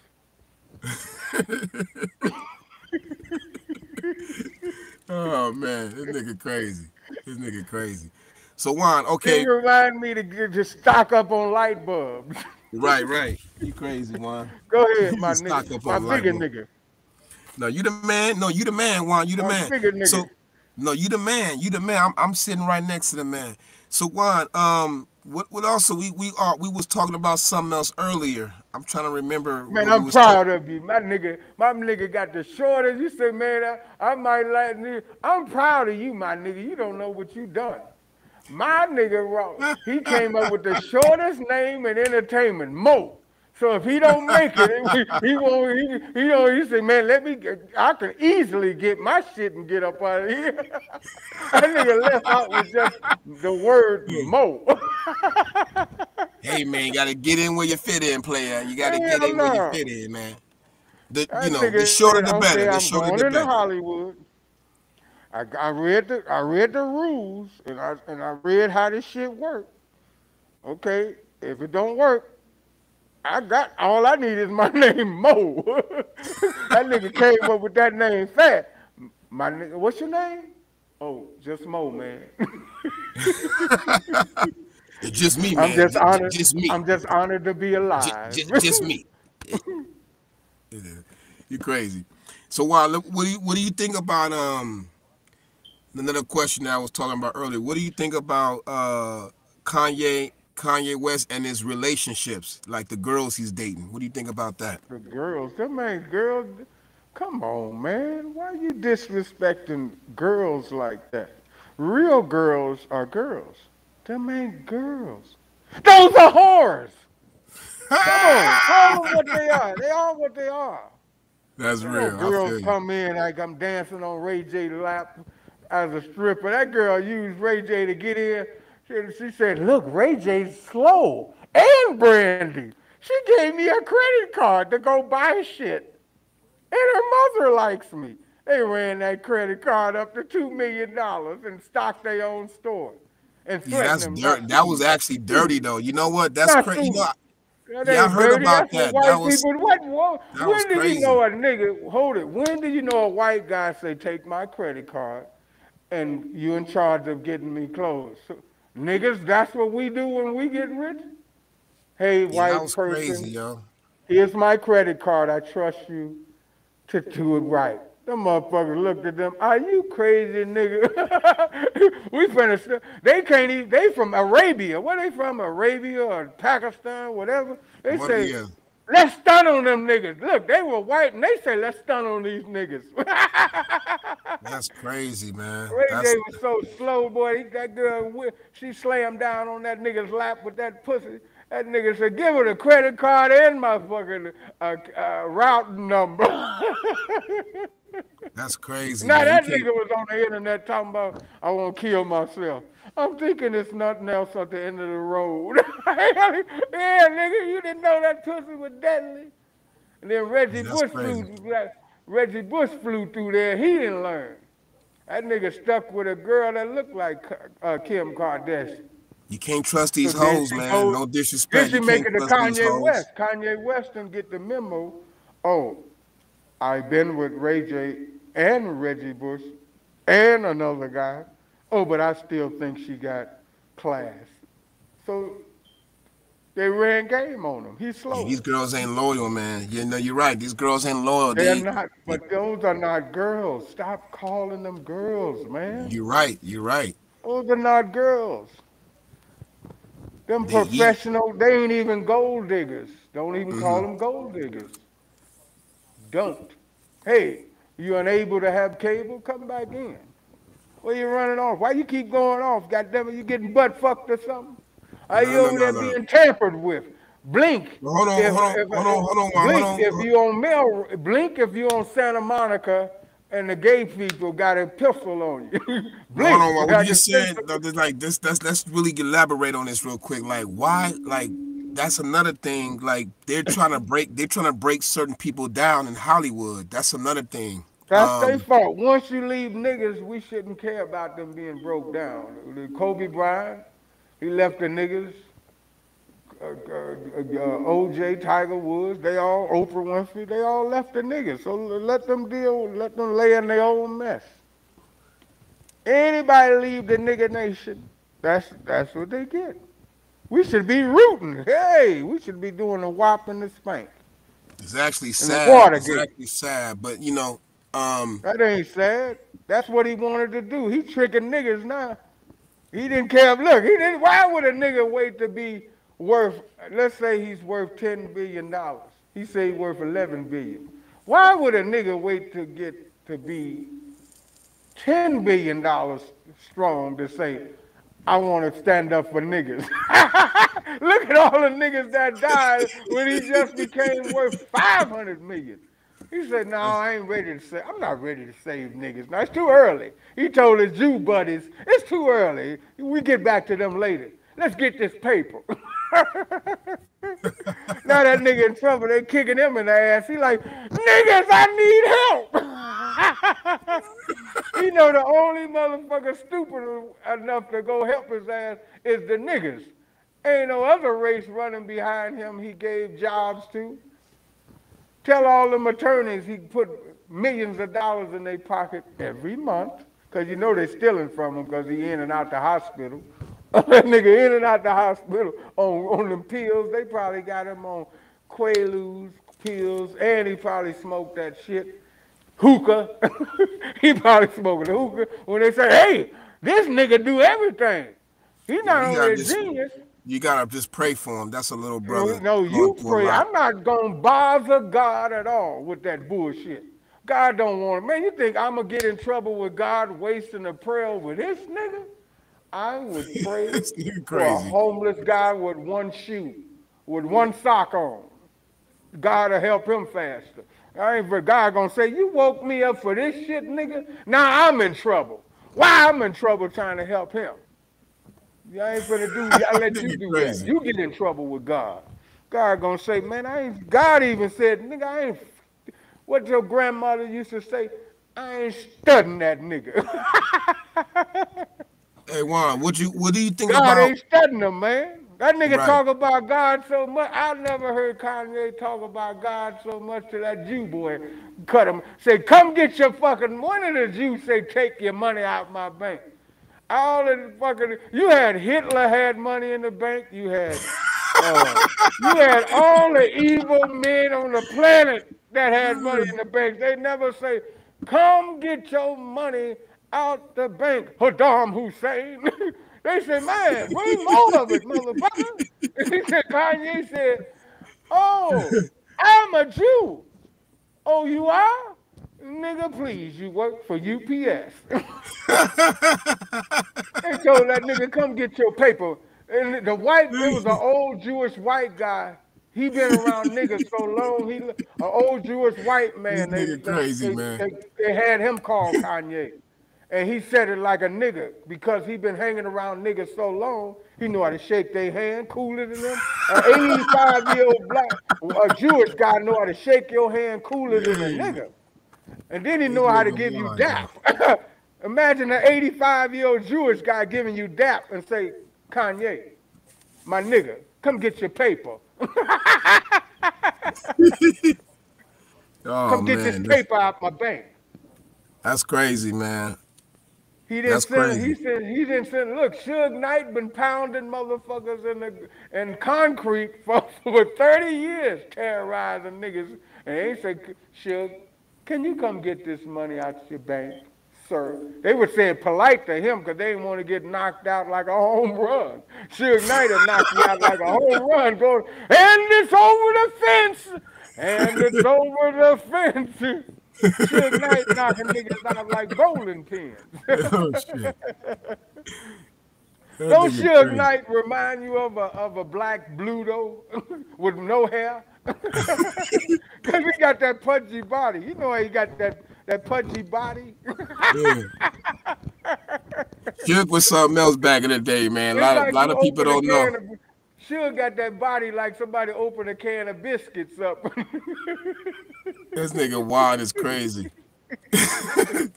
Oh man, this nigga crazy. This nigga crazy. So Juan, It okay, remind me to just stock up on light bulbs. right, right. You crazy, Juan. Go ahead, You my stock nigga, up my on light bigger bulb. nigga, No, you the man. No, you the man, Juan. You the my man. bigger So, nigga. no, you the man. You the man. I'm sitting right next to the man. So Juan, what also we was talking about something else earlier. I'm trying to remember Man, what we I'm was talking. proud of you. My nigga got the shortest. You say, man, I might like nigga. I'm proud of you, my nigga. You don't know what you done. My nigga, he came up with the shortest name in entertainment, Mo. So if he don't make it, he won't. He say, man, I can easily get my shit and get up out of here. That nigga left out with just the word Mo. Hey man, you gotta get in where you fit in, player. You gotta get Hell in where you no. fit in, man. The That the nigga shorter said, the better. okay, The I'm shorter going the into better. Hollywood. I read the rules and I read how this shit works. Okay, if it don't work, I got all I need is my name Mo. That nigga came up with that name fat. My nigga, what's your name? Oh, just Mo, man. It's just me, I'm man. just honored. Just me. I'm just honored to be alive. Just me. You crazy. So Juan, look, what do you think about another question that I was talking about earlier? What do you think about Kanye West and his relationships, like the girls he's dating? What do you think about that? The girls, them ain't girls. Come on, man. Why you disrespecting girls like that? Real girls are girls. Them ain't girls. Those are whores. Come on, call them what they are. They are what they are. That's You know, real. I girls feel you. come in like I'm dancing on Ray J's lap as a stripper. That girl used Ray J to get in. She said, look, Ray J's slow and brandy. She gave me a credit card to go buy shit. And her mother likes me. They ran that credit card up to $2 million and stocked their own store and Yeah, threatened that's them not dirt. That to. was actually dirty though. You know what? That's Not crazy. to. That Yeah, I ain't heard dirty. about That's what that. That white was people. that was When did you crazy. know a nigga? Hold it. When did you know a white guy say, "Take my credit card, and you in charge of getting me clothes"? So, niggas, that's what we do when we get rich. Hey, Yeah, that white was crazy, person, yo. here's my credit card. I trust you to do it right. Them motherfuckers looked at them. Are you crazy, nigga? We finna. They can't even. They from Arabia. Where they from? Arabia or Pakistan, whatever. They What? say, Yeah, let's stun on them niggas. Look, they were white and they say, let's stun on these niggas. that's crazy, man. Ray J That's was so slow, boy. That girl, she slammed down on that nigga's lap with that pussy. That nigga said, give her the credit card and my fucking route number. that's crazy, Now man. You that can't. nigga was on the internet talking about I want to kill myself. I'm thinking it's nothing else at the end of the road. Yeah, nigga, you didn't know that pussy was deadly. And then Yeah, that's crazy. Reggie Bush flew through there. He didn't learn. That nigga stuck with a girl that looked like Kim Kardashian. You can't trust So these then hoes, she man. goes, No then disrespect. she You make can't it to trust these Kanye hoes. West. Kanye West didn't get the memo. Oh, I've been with Ray J and Reggie Bush and another guy. Oh, but I still think she got class. So they ran game on him. He's Yeah, slow. these girls ain't loyal, man. You know, you're right. These girls ain't loyal. They're not, but those are not girls. Stop calling them girls, man. You're right. You're right. Those are not girls. Them They eat. professional, they ain't even gold diggers. Don't even call Hmm. them gold diggers. Don't. Hey, you unable to have cable? Come back in. Where you running off? Why you keep going off? Goddamn it, you getting butt fucked or something? Are No, you no, over no, there no. being tampered with? Blink Well, hold on, if, hold on, if, hold on, if hold on, Juan. Hold blink if on. you on blink if you on Santa Monica and the gay people got a pistol on you. No, hold Blink. on, Juan. What I you can just sense said, like this. That's let's really elaborate on this real quick. Like, why? Like, that's another thing. Like, they're trying to break certain people down in Hollywood. That's another thing. That's their fault. Once you leave niggas, we shouldn't care about them being broke down. Kobe Bryant, he left the niggas. OJ, Tiger Woods, they all, Oprah Winfrey, they all left the niggas. So let them deal, let them lay in their own mess. Anybody leave the nigga nation, that's what they get. We should be rooting. Hey, we should be doing the whop and the spank It's actually and the sad. It's Watergate. actually sad. But um, That ain't sad. That's what he wanted to do. He tricking niggas now. He didn't care. Look, he didn't. Why would a nigga wait to be worth? Let's say he's worth $10 billion. He say he's worth 11 billion. Why would a nigga wait to get to be $10 billion strong to say, I want to stand up for niggas? Look at all the niggas that died when he just became worth 500 million. He said, no, I ain't ready to say, I'm not ready to save niggas. No, it's too early. He told his Jew buddies, it's too early. We get back to them later. Let's get this paper. Now that nigga in trouble, they kicking him in the ass. He like, niggas, I need help. He know the only motherfucker stupid enough to go help his ass is the niggas. Ain't no other race running behind him he gave jobs to. Tell all them attorneys he put millions of dollars in their pocket every month, because you know they stealing from him because he in and out the hospital. That nigga in and out the hospital on them pills. They probably got him on Quaaludes pills, and he probably smoked that shit. Hookah. He probably smoking the hookah when they say, hey, this nigga do everything. He's yeah, not but only a genius. you gotta just pray for him. That's a little brother No, going you through a pray. lot. I'm not gonna bother God at all with that bullshit. God don't want it. Man, you think I'm gonna get in trouble with God wasting a prayer with this nigga? I would pray This nigga for a crazy. homeless guy with one shoe, with one sock on. God will help him faster. I ain't for God gonna say, you woke me up for this shit, nigga? Now I'm in trouble. Why I'm in trouble trying to help him? I ain't finna do, I let you Nigga do that. crazy. You get in trouble with God. God gonna say, man, I ain't, God even said, nigga, I ain't, what your grandmother used to say, I ain't studying that nigga. Hey Juan, what do you think God about ain't studying him, man. That nigga right? talk about God so much. I never heard Kanye talk about God so much till that Jew boy cut him. Say, come get your fucking, one of the Jews say, take your money out my bank. All the fucking, you had Hitler had money in the bank. Uh, you had all the evil men on the planet that had money in the bank. They never say, come get your money out the bank, Saddam Hussein. They said, man, bring more of it, motherfucker. He said, Kanye said, oh, I'm a Jew. Oh, you are? Nigga, please, you work for UPS. They told that nigga, come get your paper. And the white, it was an old Jewish white guy. He been around niggas so long. An old Jewish white This man. nigga crazy, man. They had him call Kanye, and he said it like a nigga because he been hanging around niggas so long. He knew how to shake their hand cooler than them. An 85-year-old a Jewish guy know how to shake your hand cooler than a Hey, nigga. And then he this know how to nigga give you wild, yo. dap. Imagine an 85-year-old Jewish guy giving you dap and say, Kanye, my nigga, come get your paper. Oh Come get this man, paper out my bank. that's crazy, man. He didn't That's send. crazy. He didn't send. Look, Suge Knight been pounding motherfuckers in concrete for 30 years, terrorizing niggas. And they say, Suge, can you come get this money out your bank, sir? They were saying polite to him because they didn't want to get knocked out like a home run. Suge Knight will knock you out like a home run, going, and it's over the fence, and it's over the fence. Suge Knight knocking niggas out like bowling pins. Oh shit, that Don't nigga Suge crazy. Knight remind you of a black Bluto with no hair? Because he got that pudgy body. You know how he got that pudgy body? Yeah, Shook was something else back in the day, man. A It's lot of like lot you of people open a don't know. can of Suge got that body like somebody opened a can of biscuits up. This nigga wild is crazy. And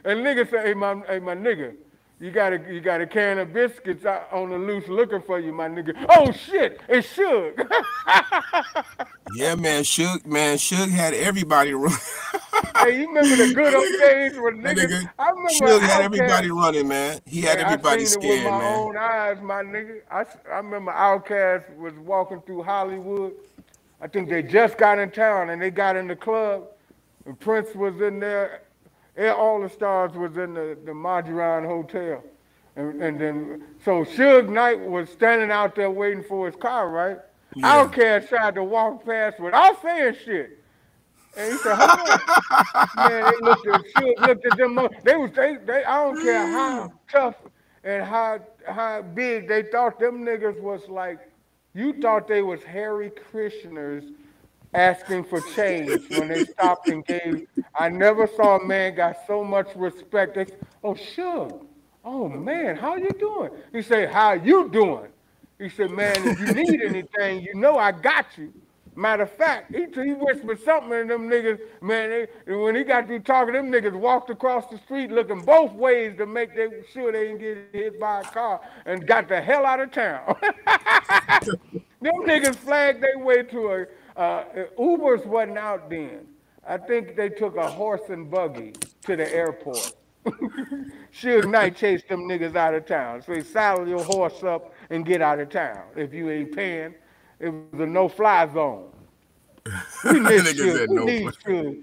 nigga say, hey my nigga, you got a can of biscuits out on the loose looking for you, my nigga. Oh shit, it's Suge. Yeah, man, Shook had everybody run. Hey, you remember the good old days when That niggas? nigga I remember Shook had Outkast. everybody running, man. He had Hey, I everybody seen it with scared, my man. own eyes, my nigga. I remember Outkast was walking through Hollywood. I think they just got in town and they got in the club. And Prince was in there. All the stars was in the Marjorie Hotel. And then, so Suge Knight was standing out there waiting for his car, right? Yeah. Outkast tried to walk past without saying shit. And he said, hold on. Man, they looked at Suge, looked at them. They I don't care how tough and how big they thought them niggas was like, you thought they was Hare Krishnas asking for change when they stopped and gave. I never saw a man got so much respect. Oh, Suge. Oh man, how you doing? He said, how you doing? He said, man, if you need anything, you know I got you. Matter of fact, he whispered something and them niggas, man, when he got through talking, them niggas walked across the street looking both ways to make sure they didn't get hit by a car and got the hell out of town. Them niggas flagged their way to Ubers wasn't out then. I think they took a horse and buggy to the airport. Suge Knight chased them niggas out of town. So he saddle your horse up and get out of town. If you ain't paying, it was a no-fly zone. We miss Nigga Suge. said We no. need Suge.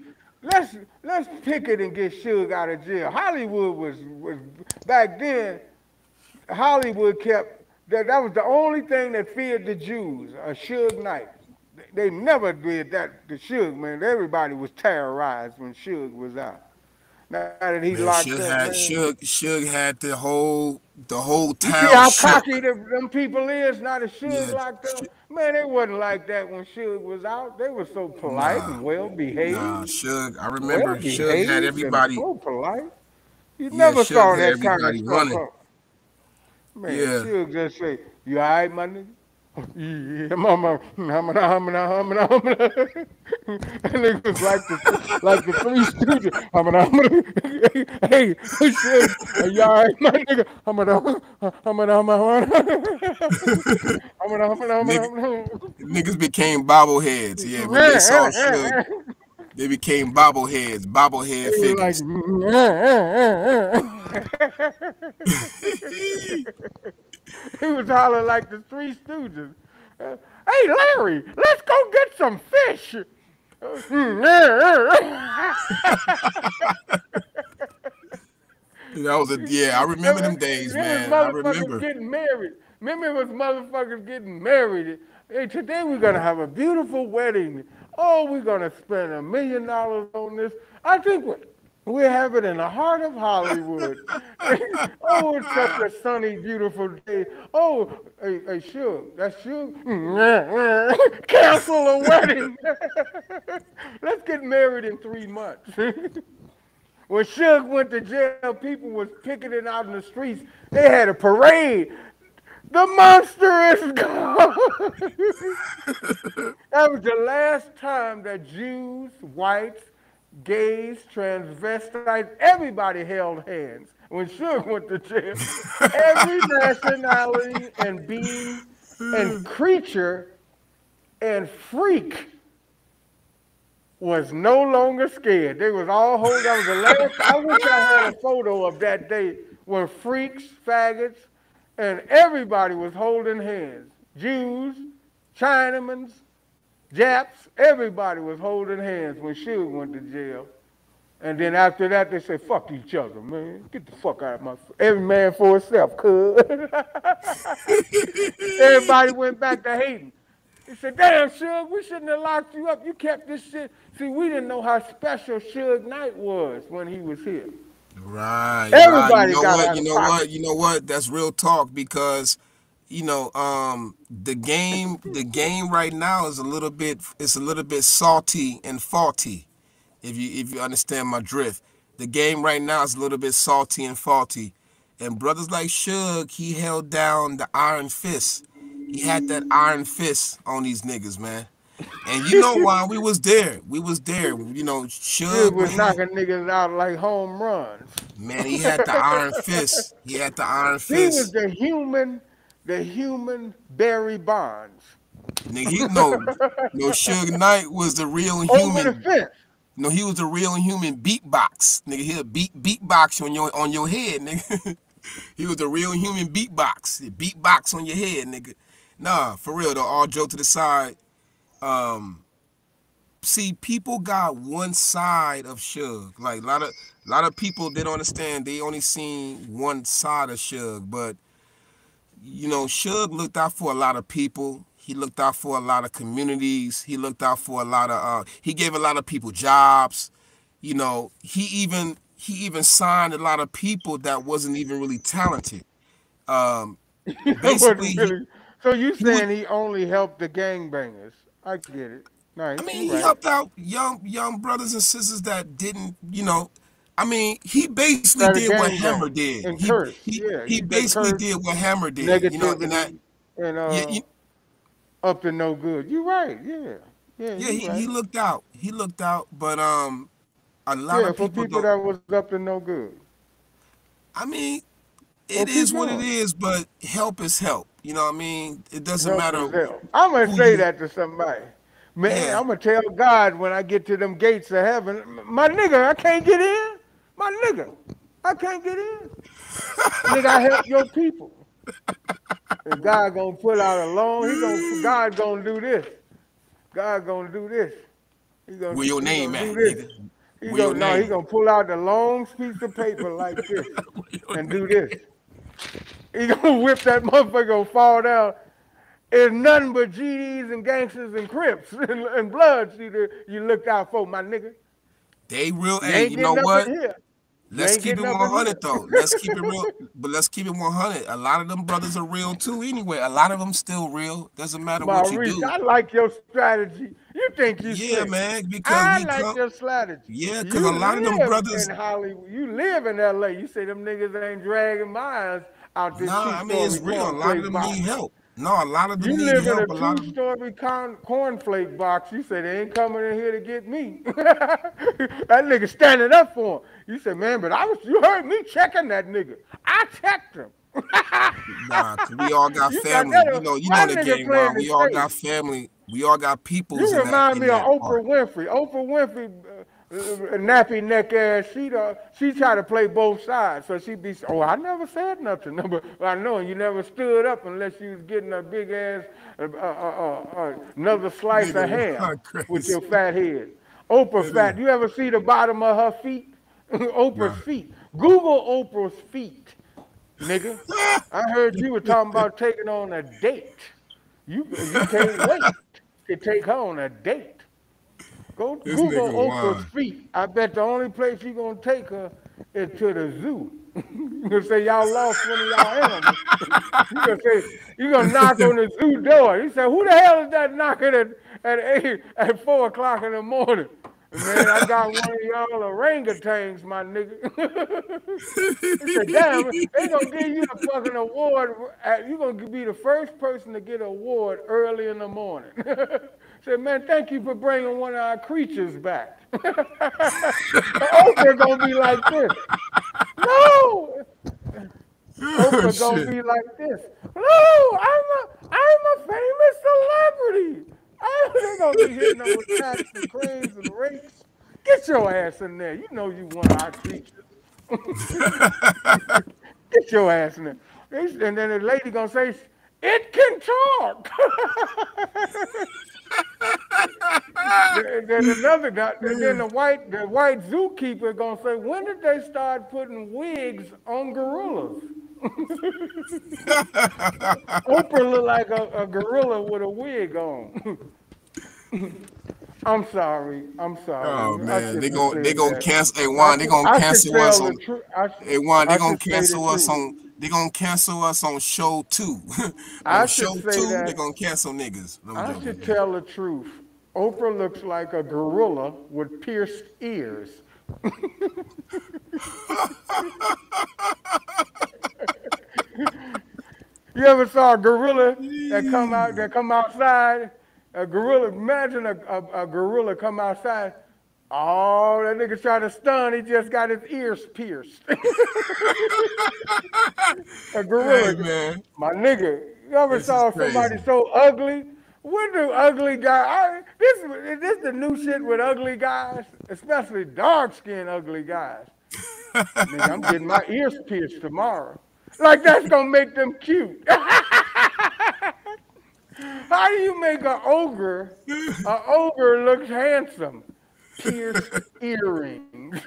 Let's pick it and get Suge out of jail. Hollywood was back then. Hollywood kept that was the only thing that feared the Jews. A Suge Knight. They never did that to Suge, man. Everybody was terrorized when Suge was out. Now that he Man, locked up, man. Suge had the whole You see town how shook. cocky them people is now that Suge Yeah, locked up? Man, they wasn't like that when Suge was out. They were so polite nah, and well nah. behaved. Suge, I Well remember Suge had behaved and everybody. so polite. You Yeah, never Suge saw had that kind of everybody stuff. running. Man, Yeah, Suge just say, you all right, my nigga? Yeah, mama, humana. And niggas like the Three Stooges. Humana. Hey, Suge, are you all right, my nigga? nigga, Humana. niggas became bobbleheads. Yeah, when they saw Suge, they became bobblehead They were like, figures. he was hollering like the Three Stooges. Hey, Larry, let's go get some fish. That was a yeah. I remember them days, It was man. I motherfuckers remember. getting married. Remember, it was motherfuckers getting married. Hey, today we're gonna have a beautiful wedding. Oh, we're gonna spend $1 million on this. I think we have it in the heart of Hollywood. Oh, it's such a sunny, beautiful day. Oh, hey, Suge, that's Suge. Cancel a wedding. Let's get married in 3 months. When Suge went to jail, people was picketing out in the streets. They had a parade. The monster is gone. That was the last time that Jews, whites, gays, transvestites, everybody held hands when Suge went to jail. Every nationality and being and creature and freak was no longer scared. They was all holding. That was the last. I wish I had a photo of that day when freaks, faggots, and everybody was holding hands. Jews, Chinamans, Japs, everybody was holding hands when Suge went to jail. And then after that, they said, fuck each other, man. Get the fuck out of my face. Every man for himself, cuz. Everybody went back to hating. He said, damn, Suge, we shouldn't have locked you up. You kept this shit. See, we didn't know how special Suge Knight was when he was here. Right, right. You Everybody know got what? out You of know what? pocket. You know what? That's real talk because the game right now is a little bit it's a little bit salty and faulty. If you understand my drift, the game right now is a little bit salty and faulty. And brothers like Suge, he held down the iron fist. He had that iron fist on these niggas, man. And you know why we was there? We was there. Suge Suge, was man. knocking niggas out like home runs. Man, he had the iron fist. He had the iron He was fist. the human Barry Bonds. Nigga, he no Suge Knight was the real Over the human. fence. No, he was the real human beatbox. Nigga, he'll beatbox on your head, nigga. He was the real human beatbox. He beatbox on your head, nigga. Nah, for real though, all joke to the side. Um, See, people got one side of Suge. Like a lot of people they don't understand. They only seen one side of Suge, but Suge looked out for a lot of people. He looked out for a lot of communities. He looked out for a lot of. He gave a lot of people jobs. He even signed a lot of people that wasn't even really talented. Um, It Basically, wasn't he really. So you he would. saying he only helped the gangbangers? I get it. Nice, I you mean, he right. helped out young brothers and sisters that didn't. I mean, he basically Try to did what Hammer gangbang did. and He curse. he Yeah, he he's that basically curse, did what Hammer did. And that negativity, and yeah, up to no good. You right. Yeah, yeah, yeah, you he right. looked out. He looked out, but a lot Yeah, of for people people don't. that was up to no good. I mean, Well, it keep is what it going. is, but help is help. You know what I mean? It doesn't Help matter is help. I'm gonna who say you. that to somebody. Man, Yeah, I'm gonna tell God when I get to them gates of heaven, my nigga, I can't get in. My nigga, I can't get in. Nigga, I help your people. And God gonna pull out a loan. God gonna do this. God gonna do this. where your He name gonna do at, this. nigga? He Where your gonna no, he name? gonna pull out the long piece of paper like this Where your and do name? this. He gonna whip that motherfucker, gonna fall down. It's nothing but GDs and gangsters and Crips and Bloods you looked out for, my nigga. They real. You Hey, ain't you know getting up in what? here. You Let's ain't keep getting it up in 100 here. though. Let's keep it real, but let's keep it 100. A lot of them brothers are real too. Anyway, a lot of them still real. Doesn't matter what you Maurice, do. I like your strategy. You think you Yeah, slick. man. Because I we like come. your strategy. Yeah, because a You lot of them live in brothers. Hollywood. You live in LA. You say them niggas ain't dragging my ass out this Nah, I mean two-story it's real. A lot of cornflake them need box. help. No, a lot of them You need live in help. a A lot of them. two-story cornflake box. You say they ain't coming in here to get me. That nigga standing up for him. You say, man, but you heard me checking that nigga. I checked him. Nah, 'cause we all got You got family. that? You know My the nigga game, Ron. playing We it all safe. got family. We all got You peoples in that remind in me of that Oprah part. Winfrey. Oprah Winfrey nappy neck ass, she try to play both sides. So she be, oh, I never said nothing. No, but I know you never stood up unless you was getting a big ass, another slice Nigga, of ham wild with your crazy. fat head. Oprah It is. fat. You ever see the bottom of her feet? Nah. Oprah's feet. Google Oprah's feet, nigga. I heard you were talking about taking on a date. You can't wait to take her on a date. Go This Google nigga Oprah's wild. feet. I bet the only place you're gonna take her is to the zoo. You gonna say y'all lost one of y'all animals. You gonna say you gonna knock on the zoo door. You say, who the hell is that knocking at 4 o'clock in the morning? Man, I got one of y'all orangutans, my nigga. He said, damn, they gonna give you a fucking award. You gonna be the first person to get an award early in the morning. Said, man, thank you for bringing one of our creatures back. Oprah gonna be like this. No, Oh Oprah gonna shit. be like this. No, I'm a famous celebrity. They're gonna be hitting them with taps and cranes and rakes. Get your ass in there. You know you one of our creatures. Get your ass in there. And then the lady gonna say, it can talk. Then another guy, then the white zookeeper gonna say, when did they start putting wigs on gorillas? Oprah look like a gorilla with a wig on. I'm sorry. I'm Oh sorry. I man, shouldn't have they said gonna that. cancel. Hey Juan, they gonna I should cancel us tell the on. truth. Hey Juan, they I gonna should say the cancel us truth. on. They gonna cancel us on show two. On I should show say two, they that. gonna cancel niggas. No, I'm I joking. should tell the truth. Oprah looks like a gorilla with pierced ears. You ever saw a gorilla that come outside? A gorilla. Imagine a gorilla come outside. Oh, that nigga trying to stun. He just got his ears pierced. A Hey gorilla. man, My nigga. You ever this is saw somebody crazy. so ugly? When do ugly guys? This the new shit with ugly guys, especially dark skinned ugly guys. Nigga, I'm getting my ears pierced tomorrow. Like that's gonna make them cute. How do you make an ogre? An ogre looks handsome. Pierced earrings.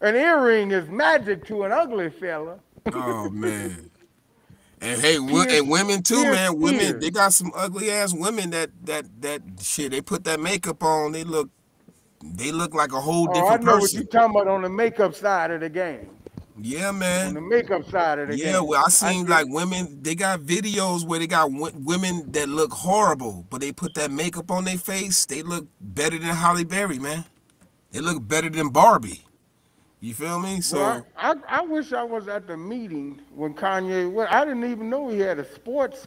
An earring is magic to an ugly fella. Oh man. And hey, and Pierced, women too, pierced man. Women, ears. they got some ugly ass women that shit. They put that makeup on. They look like a whole Oh, I different know what you're person. talking about on the makeup side of the game. Yeah, On the man. makeup side of the Yeah, game. well, I I seen get like women. They got videos where they got women that look horrible, but they put that makeup on their face. They look better than Holly Berry, man. They look better than Barbie. You feel me? well, So I wish I was at the meeting when Kanye. Well, I didn't even know he had a sports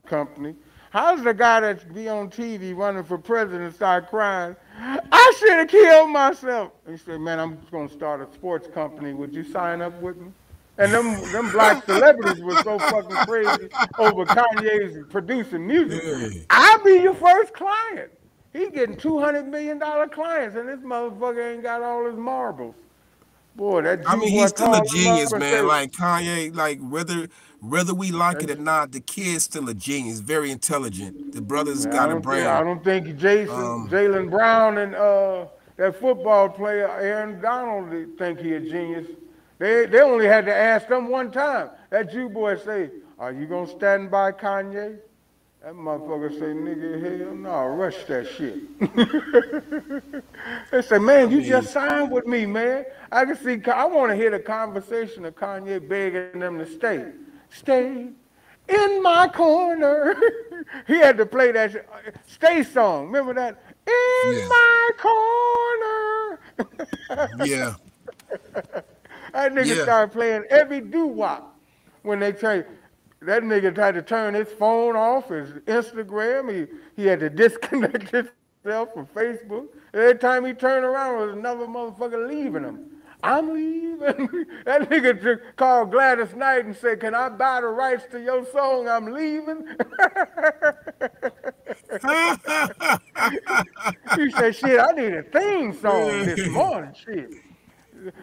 company. How's the guy that be on TV running for president start crying? I should have killed myself. He said, "Man, I'm going to start a sports company. Would you sign up with me?" And them black celebrities were so fucking crazy over Kanye's producing music. yeah. I'll be your first client. He getting $200 million clients, and this motherfucker ain't got all his marbles. Boy, that I Jew mean, boy he's still a called him up genius, and man. said, Like Kanye, like whether we like it or that, not, the kid's still a genius. Very intelligent. The brother's man, got a I brain. don't think Um, Jalen Brown and that football player Aaron Donald think he a genius. They only had to ask them one time. That Jew boy say, "Are you gonna stand by Kanye?" That motherfucker say, "Nigga, hell no, rush that shit." They say, I "Man, you mean, just signed with me, man." I can see. I want to hear the conversation of Kanye begging them to stay in my corner. He had to play that stay song. Remember that? In yeah, my corner. yeah, That nigga yeah. started playing every doo wop when they tried. That nigga tried to turn his phone off, his Instagram. He had to disconnect himself from Facebook. Every time he turned around, there was another motherfucker leaving him. I'm leaving. That nigga called Gladys Knight and said, "Can I buy the rights to your song? I'm leaving." He said, shit, I need a theme song this morning. Shit.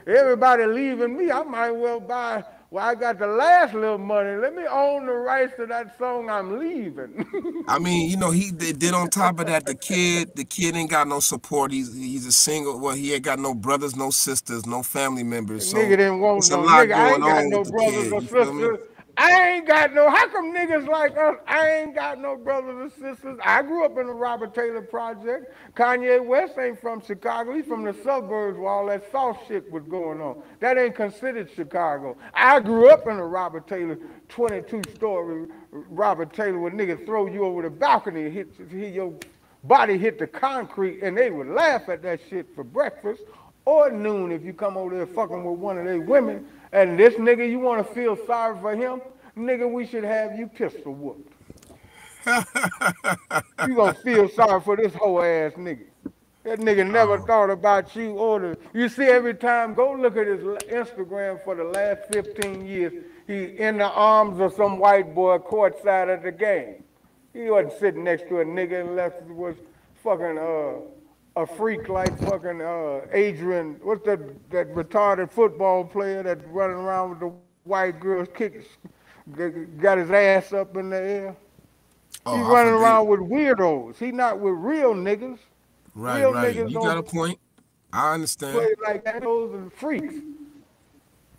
Everybody leaving me. I might well buy, well, I got the last little money. Let me own the rights to that song I'm leaving. I mean, you know, did on top of that, the kid ain't got no support. He's a single. Well, he ain't got no brothers, no sisters, no family members. Nigga So didn't want it's a no lot nigga. I going ain't got on no with the brothers kid. or You feel me? sisters. I ain't got no. How come niggas like us? I ain't got no brothers or sisters. I grew up in the Robert Taylor Project. Kanye West ain't from Chicago. He's from the suburbs where all that soft shit was going on. That ain't considered Chicago. I grew up in a Robert Taylor 22-story Robert Taylor where niggas throw you over the balcony and hit your body hit the concrete, and they would laugh at that shit for breakfast or noon if you come over there fucking with one of their women. And this nigga, you want to feel sorry for him? Nigga, we should have you pistol whooped. You gonna feel sorry for this whole ass nigga. That nigga never Oh, thought about you or the. You see, every time, go look at his Instagram for the last 15 years. He in the arms of some white boy courtside at the game. He wasn't sitting next to a nigga unless it was fucking a freak like fucking Adrian. What's that retarded football player that running around with the white girls kicking, got his ass up in the air? He oh, I running forget. around with weirdos. He not with real niggas. Right, Real right. niggas You got don't a point. I understand. play like that. Those are freaks.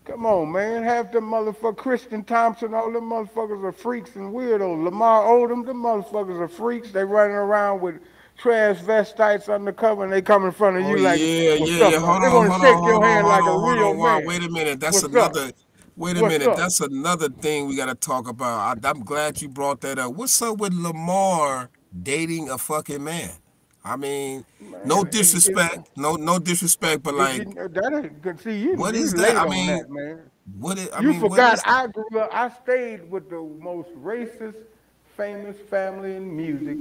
Come on, man. Half them motherfuckers, Christian Thompson, all them motherfuckers are freaks and weirdos. Lamar Odom, them motherfuckers are freaks. They running around with transvestites undercover and they come in front of Oh you like, yeah, what's yeah, up, yeah. man? Hold They on, want to hold on, shake hold your on, hand hold like a on, hold real on. Wow, man. wait a minute. That's What's up? another. Wait a What's minute. up? That's another thing we gotta talk about. I'm glad you brought that up. What's up with Lamar dating a fucking man? I mean, no Man, disrespect, no disrespect, but did you like, know that ain't good? See, you what you is that? late I on mean, that, man. what? I You mean, what forgot is? I grew up, I stayed with the most racist, famous family in music,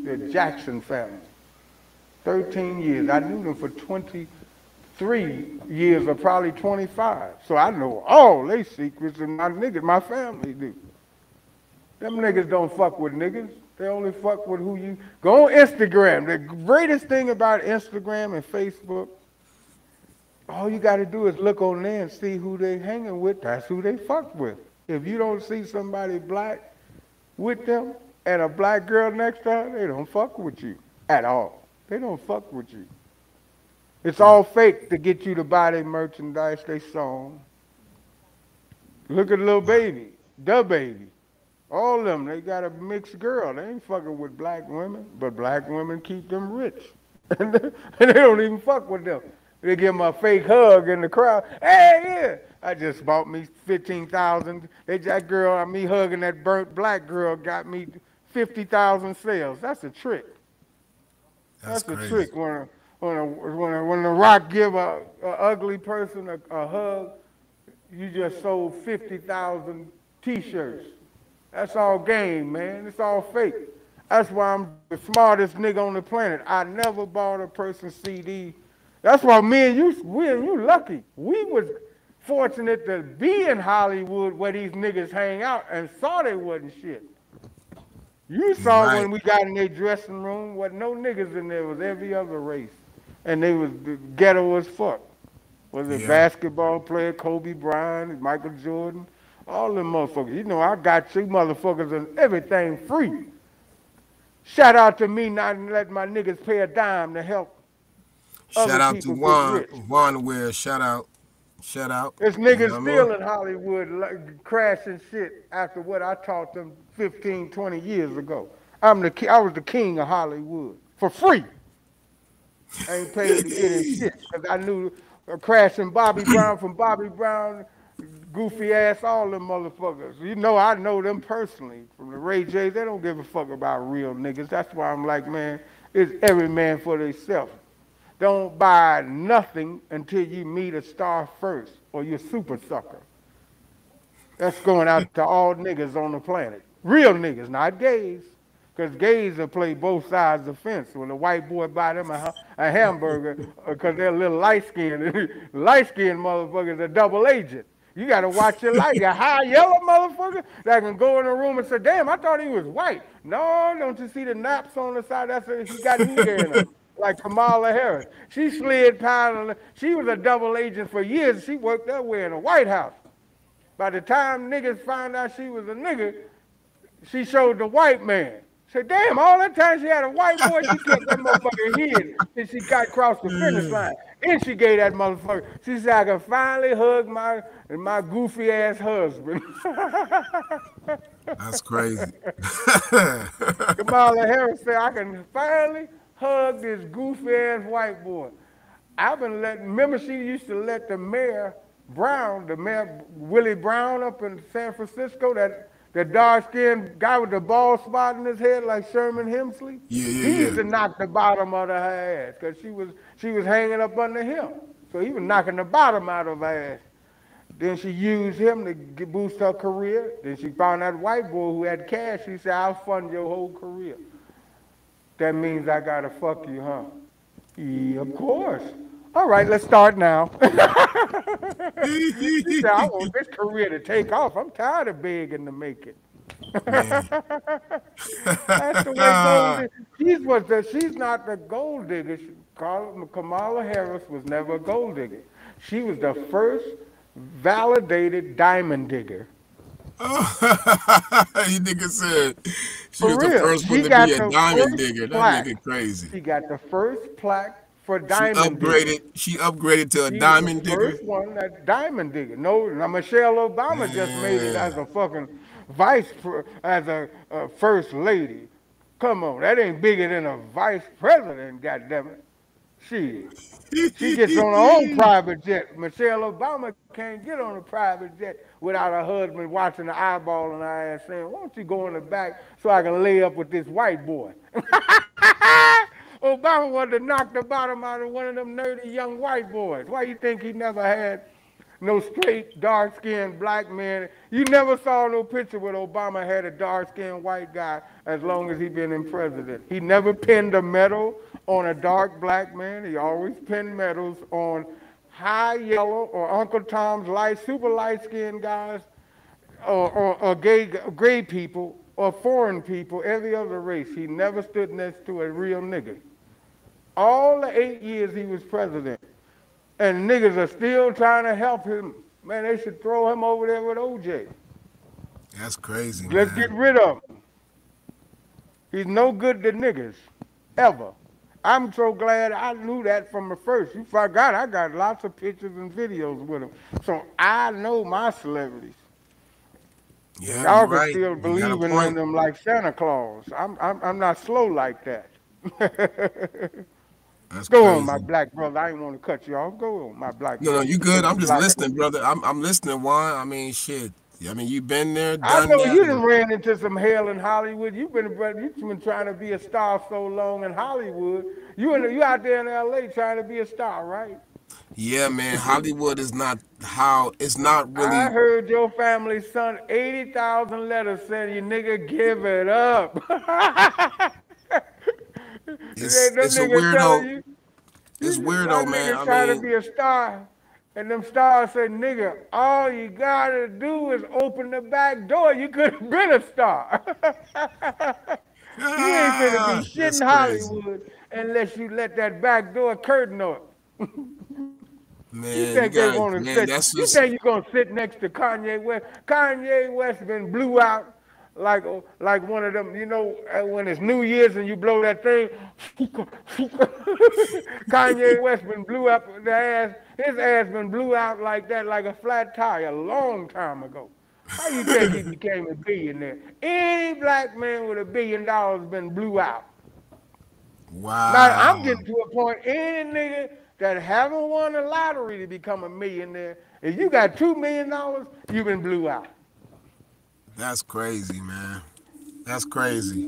the Jackson family. 13 years. I knew them for 23 years or probably 25. So I know all they secrets and my niggas, my family do. Them niggas don't fuck with niggas. They only fuck with who you go on Instagram. The greatest thing about Instagram and Facebook, all you gotta do is look on there and see who they hanging with. That's who they fuck with. If you don't see somebody black with them and a black girl next to her, they don't fuck with you at all. They don't fuck with you. It's all fake to get you to buy their merchandise, they song. Look at Lil Baby, the baby. All of them, they got a mixed girl. They ain't fucking with black women, but black women keep them rich. And they don't even fuck with them. They give them a fake hug in the crowd. Hey, yeah, I just bought me 15,000. That girl, me hugging that burnt black girl got me 50,000 sales. That's a trick. That's That's a crazy. trick when the Rock give a ugly person a hug. You just sold 50,000 T-shirts. That's all game, man. It's all fake. That's why I'm the smartest nigga on the planet. I never bought a person's CD. That's why we and you lucky. We was fortunate to be in Hollywood where these niggas hang out and saw they wasn't shit. You You're saw right. when we got in their dressing room, wasn't no niggas in there. It was every other race. And they was ghetto as fuck. Was it Yeah, basketball player, Kobe Bryant, Michael Jordan? All them motherfuckers. You know, I got you motherfuckers and everything free. Shout out to me not letting my niggas pay a dime to help shout other out to people get Juan, rich. Juan Ware. Shout out. There's You niggas know what I mean? still in Hollywood crashing shit after what I taught them 15, 20 years ago. I was the king of Hollywood for free. I ain't paid to get in shit because I knew crashing Bobby Brown from Bobby Brown, goofy ass, all them motherfuckers. You know, I know them personally from the Ray J's. They don't give a fuck about real niggas. That's why I'm like, man, it's every man for themselves. Don't buy nothing until you meet a star first or you're super sucker. That's going out to all niggas on the planet. Real niggas, not gays. Because gays will play both sides of the fence. When a white boy buy them a hamburger because they're a little light skinned, light skinned motherfuckers are double agent. You got to watch your life. You high yellow motherfucker that can go in the room and say, "Damn, I thought he was white." No, don't you see the naps on the side? That's a, he got nigga in him. Like Kamala Harris. She slid past. She was a double agent for years. She worked that way in the White House. By the time niggas found out she was a nigga, she showed the white man. Said, damn, all that time she had a white boy, she kept that motherfucker hid till she got across the finish line. And she gave that motherfucker. She said, I can finally hug my goofy ass husband. That's crazy. Kamala Harris said, I can finally hug this goofy ass white boy. I've been letting, remember she used to let the mayor Willie Brown up in San Francisco, that dark-skinned guy with the bald spot in his head like Sherman Hemsley? Yeah, yeah, He used yeah. to knock the bottom out of her ass because she was hanging up under him. So he was knocking the bottom out of her ass. Then she used him to boost her career. Then she found that white boy who had cash. She said, I'll fund your whole career. That means I gotta fuck you, huh? Yeah, of course. All right, let's start now. She said, I want this career to take off. I'm tired of begging to make it. Man. That's the way gold digger. She's not the gold digger. Kamala Harris was never a gold digger. She was the first validated diamond digger. You nigga said she For was the real. first one She to got be a the diamond first digger. That plaque. nigga crazy. She got the first plaque for diamond digging. She upgraded to a She was the diamond digger. first one that diamond digger. No, now Michelle Obama just made it as Yeah. a fucking as a first lady. Come on, that ain't bigger than a vice president, goddammit. She gets on her own private jet. Michelle Obama can't get on a private jet without her husband watching the eyeball in her ass saying, why don't you go in the back so I can lay up with this white boy? Obama wanted to knock the bottom out of one of them nerdy young white boys. Why you think he never had no straight, dark-skinned black man? You never saw no picture where Obama had a dark-skinned white guy as long as he been in president. He never pinned a medal on a dark black man. He always pinned medals on high yellow or Uncle Tom's super light-skinned guys or gay people or foreign people, every other race. He never stood next to a real nigga. All the 8 years he was president. And niggas are still trying to help him. Man, they should throw him over there with OJ. That's crazy, Let's get man. rid of him. He's no good to niggas, ever. I'm so glad I knew that from the first. You forgot I got lots of pictures and videos with him. So I know my celebrities. Yeah, you're Y'all can right. still You got a believing in point. them like Santa Claus. I'm not slow like that. That's Go on, my crazy. black brother. I didn't want to cut you off. Go on, my black No, no, brother. you good. Because I'm you just black. listening, brother. I'm listening. Juan. I mean, shit. I mean, you been there, I done know that. you done ran into some hell in Hollywood. You've been trying to be a star so long in Hollywood. You out there in L.A. trying to be a star, right? Yeah, man. Hollywood is not how. It's not I really. heard your family sent 80,000 letters saying you nigga give it up. Them It's a niggas telling weirdo. you, It's my weirdo, man. nigga I trying to mean, be a star. And them stars say, nigga, all you gotta do is open the back door. You could have been a star. You ain't finna be shit that's in crazy, Hollywood unless you let that back door curtain up. You man. You think they got want to man. sit? That's You just think you're gonna sit next to Kanye West? Kanye West been blew out like one of them. You know when it's New Year's and you blow that thing. Kanye West been blew up the ass. His ass been blew out like that, like a flat tire, a long time ago. How you think he became a billionaire? Any black man with $1 billion been blew out. Now I'm wow. getting to a point, any nigga that haven't won the lottery to become a millionaire, if you got $2 million, you been blew out. That's crazy, man. That's crazy.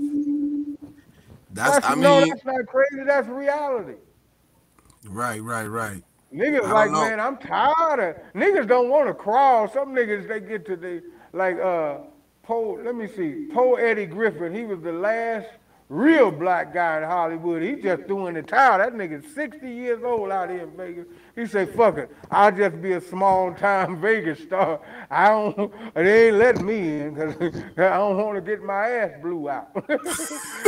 That's. That's I no, mean, that's not crazy. That's reality. right, right, right. Niggas I don't like, know. man, I'm tired of niggas don't want to crawl. Some niggas they get to the like Poe. Let me see, Poe Eddie Griffin. He was the last real black guy in Hollywood. He just threw in the towel. That nigga's 60 years old out here in Vegas. He said, fuck it. I'll just be a small time Vegas star. They ain't letting me in because I don't want to get my ass blew out.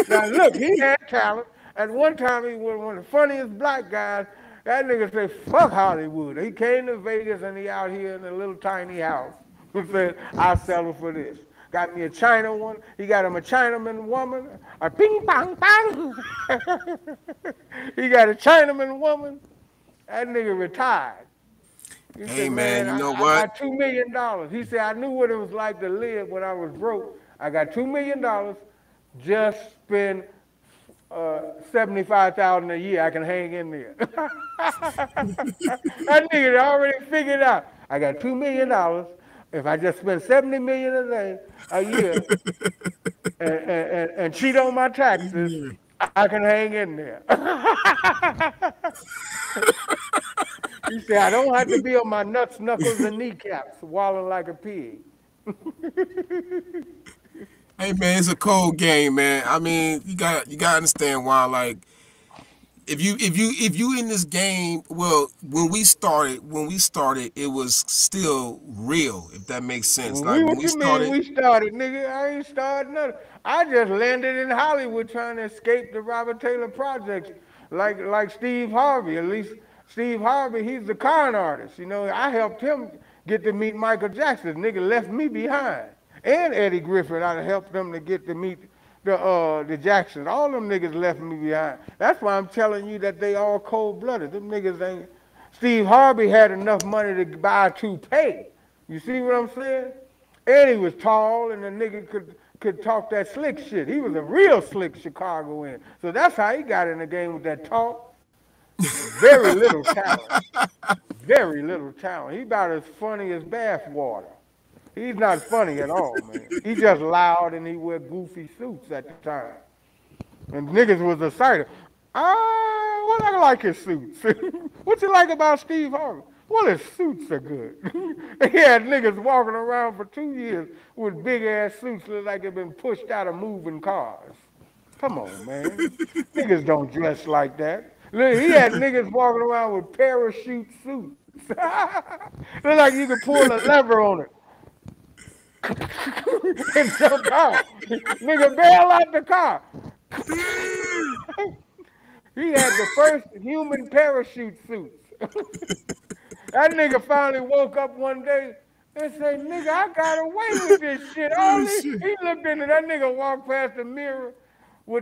Now, look, he had talent. At one time, he was one of the funniest black guys. That nigga said, fuck Hollywood. He came to Vegas and he out here in a little tiny house. He said, I'll settle for this. Got me a China one. He got him a Chinaman woman. A ping pong pong. He got a Chinaman woman. That nigga retired. He Hey, said, man, man, you know I what? got $2 million. He said, I knew what it was like to live when I was broke. I got $2 million. Just spend 75,000 a year. I can hang in there. That nigga already figured out. I got $2 million. If I just spend 70 million a year and cheat on my taxes, I can hang in there. He said, I don't have to be on my nuts, knuckles, and kneecaps, walling like a pig. Hey, man, it's a cold game, man. I mean, you got to understand why. Like, if you in this game, well, when we started, it was still real. If that makes sense. Like when What we you mean started, we started, nigga? I ain't started nothing. I just landed in Hollywood trying to escape the Robert Taylor projects, like Steve Harvey. At least Steve Harvey, he's the con artist. You know, I helped him get to meet Michael Jackson. Nigga left me behind, and Eddie Griffin. I helped them to get to meet the Jacksons. All them niggas left me behind. That's why I'm telling you that they all cold blooded. Them niggas ain't. Steve Harvey had enough money to buy a toupee. You see what I'm saying? And he was tall, and the nigga could talk that slick shit. He was a real slick Chicagoan. So that's how he got in the game with that talk. Very little talent. Very little talent. He about as funny as bathwater. He's not funny at all, man. He just loud and he wear goofy suits at the time. And niggas was excited. Well, I like his suits. What you like about Steve Harvey? Well, his suits are good. He had niggas walking around for 2 years with big ass suits look like they've been pushed out of moving cars. Come on, man. Niggas don't dress like that. Look, he had niggas walking around with parachute suits. Look like you could pull a lever on it and jump out. Nigga bail out the car. He had the first human parachute suits. That nigga finally woke up one day and said, nigga, I got away with this shit. oh shit. He looked into that nigga walked past the mirror he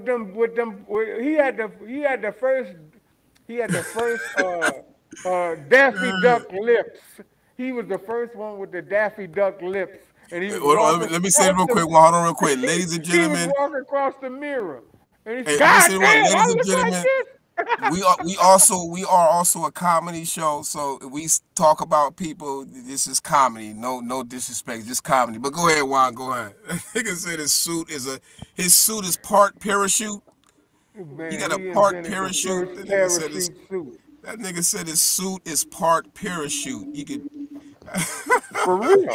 had the first Daffy Duck lips. He was the first one with the Daffy Duck lips. And he was Hold on, walking let me say it across real quick. Well, hold on, real quick, ladies and he was gentlemen. walking across the mirror. And he said, Hey, let me God say it real, damn, ladies I and look like gentlemen. this. We are also a comedy show, so if we talk about people, this is comedy. No disrespect, just comedy. But go ahead, Juan. Go ahead. Nigga said his suit is part parachute. He Man, got a he part invented the parachute. first parachute suit. That nigga said his suit is part parachute. He could. For real.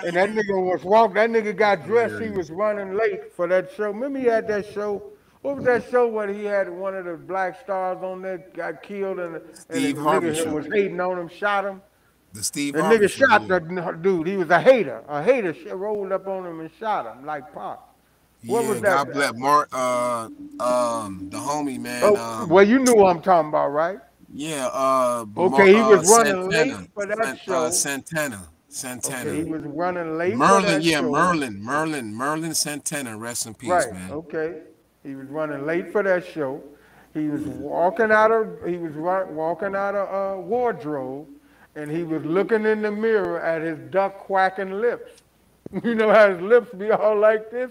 And that nigga was walking, that nigga got dressed, he was Hilarious. running late for that show. Remember he had that show? What was that show where he had one of the black stars on there, got killed, and the Steve Harvey nigga show. was hating on him, shot him? The Steve The Harvey nigga show. shot Yeah. the dude. He was a hater. A hater rolled up on him and shot him like Pop. What Yeah. was that? God bless Mark. The homie man. Oh, well, you knew what I'm talking about, right? Yeah. Okay, he was running late Santana. for that show. Santana. Okay, he Santana. was running late for Merlin. that Yeah. show. Merlin Santana. Rest in peace, Right. man. Okay. He was running late for that show. He was walking out of wardrobe, and he was looking in the mirror at his duck quacking lips. You know how his lips be all like this.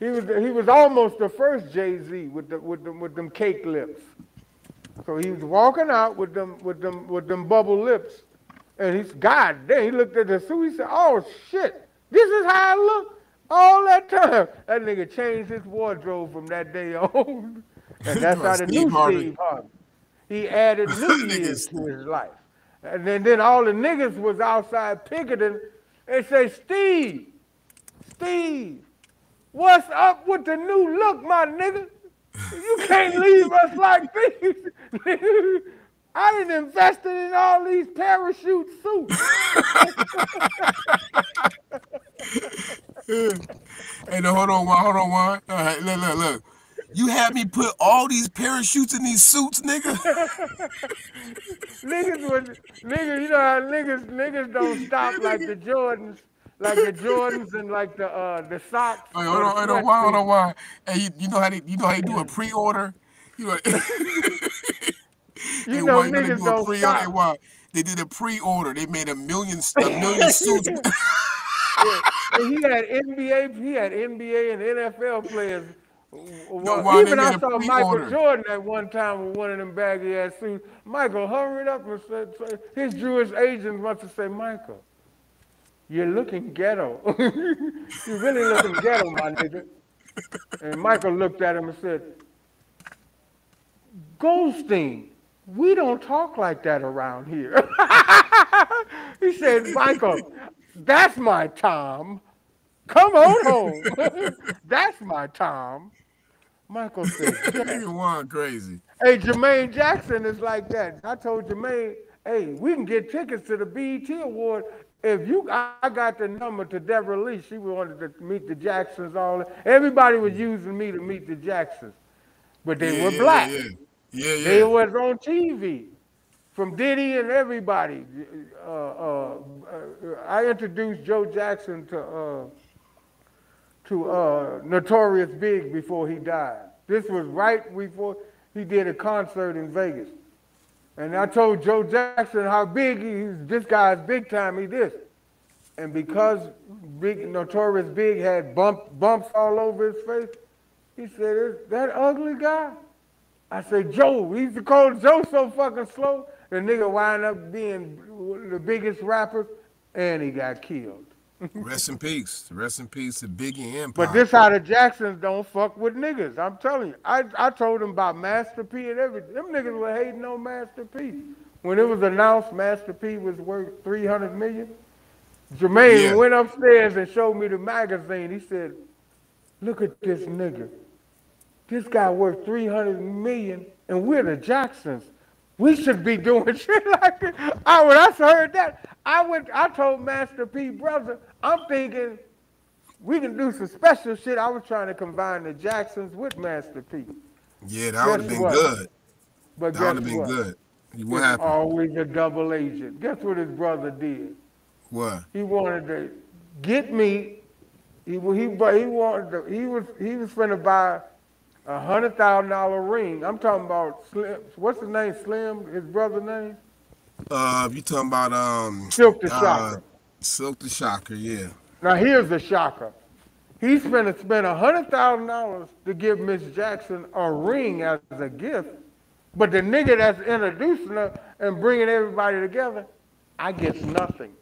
He was almost the first Jay-Z with them cake lips. So he was walking out with them bubble lips, and he's God damn. He looked at the suit. He said, "Oh shit, this is how I look all that time." That nigga changed his wardrobe from that day on, and that's how the Steve new Harvey. Steve Harvey. He added New Nigga, Year's to his life, and then all the niggas was outside picketing and say, "Steve, Steve, What's up with the new look, my nigga? You can't leave us like this. Nigga, I done invested in all these parachute suits. Hey, no, hold on, one. All right, look. You had me put all these parachutes in these suits, nigga. Niggas was niggas, you know how niggas don't stop like the Jordans and like the socks Hey, or the hold sweatsuits. on, why? Hey, you know how they do a pre-order. You know, You hey, know why? You know they niggas do a don't pre-order. Hey, stop. why? They did a pre-order. They made a million suits. Yeah, and he had NBA and NFL players. No, Well, why? They even I made a saw Michael pre-order. Jordan at one time with one of them baggy ass suits. Michael hurried up and said, his Jewish agent must have said, Michael, you're looking ghetto. You're really looking ghetto, my nigga. And Michael looked at him and said, Goldstein, we don't talk like that around here. He said, Michael, that's my Tom. Come on home. That's my Tom. Michael said, yes. Nigga, one crazy. Hey, Jermaine Jackson is like that. I told Jermaine, hey, we can get tickets to the BET Award. If you, I got the number to Deborah Lee. She wanted to meet the Jacksons. Everybody was using me to meet the Jacksons, but they were black. They Yeah. was on TV from Diddy and everybody. I introduced Joe Jackson to Notorious Big before he died. This was right before he did a concert in Vegas. And I told Joe Jackson how big this guy's big time, he this. And because Notorious Big had bumps all over his face, he said, is that ugly guy? I said, Joe, he used to call Joe so fucking slow, the nigga wind up being the biggest rapper, and he got killed. Rest in peace. Rest in peace to Biggie and But Pac. this how the Jacksons don't fuck with niggas. I'm telling you. I told them about Master P and everything. Them niggas were hating on Master P. When it was announced Master P was worth 300 million, Jermaine Yeah. went upstairs and showed me the magazine. He said, look at this nigga. This guy worth 300 million and we're the Jacksons. We should be doing shit like this. When I heard that, I told Master P, brother, I'm thinking we can do some special shit. I was trying to combine the Jacksons with Master P. Yeah, that would Guess have been what? good. But That would guess have been what? good. What It's happened? always a double agent. Guess what his brother did? What? He wanted to get me. He was finna buy $100,000 ring. I'm talking about Slim. What's his name? Slim. His brother's name? You talking about Silk the Shocker. Silk the Shocker? Yeah. Now here's the shocker. He's finna spend $100,000 to give Miss Jackson a ring as a gift, but the nigga that's introducing her and bringing everybody together, I get nothing.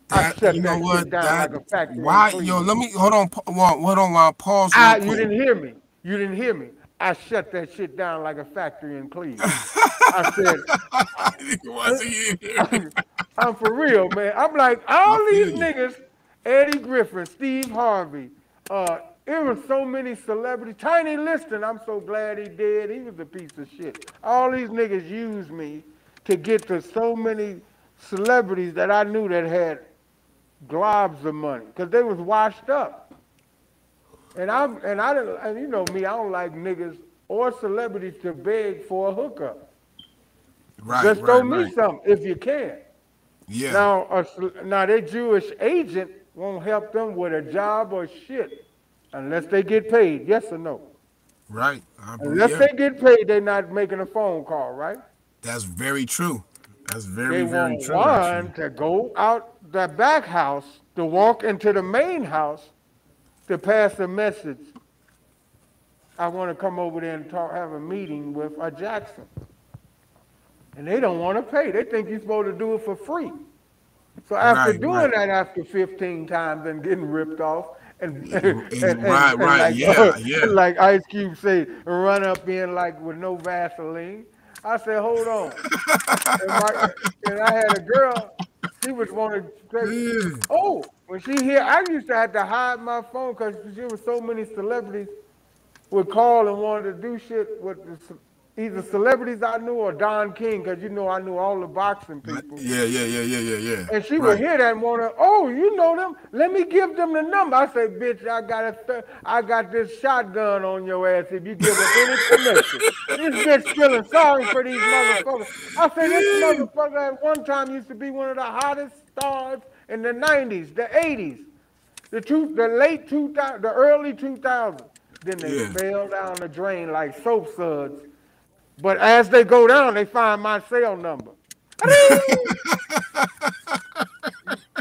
I That shut you know that shit what? down like That a factory in why? Yo, Cleveland. let me hold on. Hold on. While pause real You quick. didn't hear me. You didn't hear me. I shut that shit down like a factory in Cleveland. I said, Nigga wasn't here. I'm for real, man. I'm like, I all these feel you. niggas, Eddie Griffin, Steve Harvey, it was so many celebrities. Tiny Liston, I'm so glad he did. He was a piece of shit. All these niggas used me to get to so many celebrities that I knew that had globs of money because they was washed up. I didn't, and you know me, I don't like niggas or celebrities to beg for a hookup. Just throw me Right. something if you can. Yeah. Now their Jewish agent won't help them with a job or shit unless they get paid. Yes or no? Right. I believe. Unless Yeah. they get paid, they're not making a phone call, right? That's very true. That's They very want true. Actually. one to go out the back house to walk into the main house to pass a message. I want to come over there and have a meeting with a Jackson. And they don't want to pay. They think you're supposed to do it for free. So after doing that after 15 times and getting ripped off, and Right. like Yeah. like Ice Cube say, run up in like with no Vaseline. I said, hold on. And, and I had a girl. She would want to say, Yeah. "Oh, when she hear," I used to have to hide my phone because there was so many celebrities would call and wanted to do shit with either celebrities I knew or Don King, because I knew all the boxing people. Yeah, yeah, yeah, yeah, yeah, yeah. And she would Right. hear that and want to, "Oh, you know them? Let me give them the number." I say, "Bitch, I got this shotgun on your ass if you give up any permission." This bitch feeling sorry for these motherfuckers. I say, this Yeah. motherfucker at one time used to be one of the hottest stars in the 90s, the 80s, the late 2000, the early 2000s. Then they Yeah. fell down the drain like soap suds. But as they go down, they find my cell number.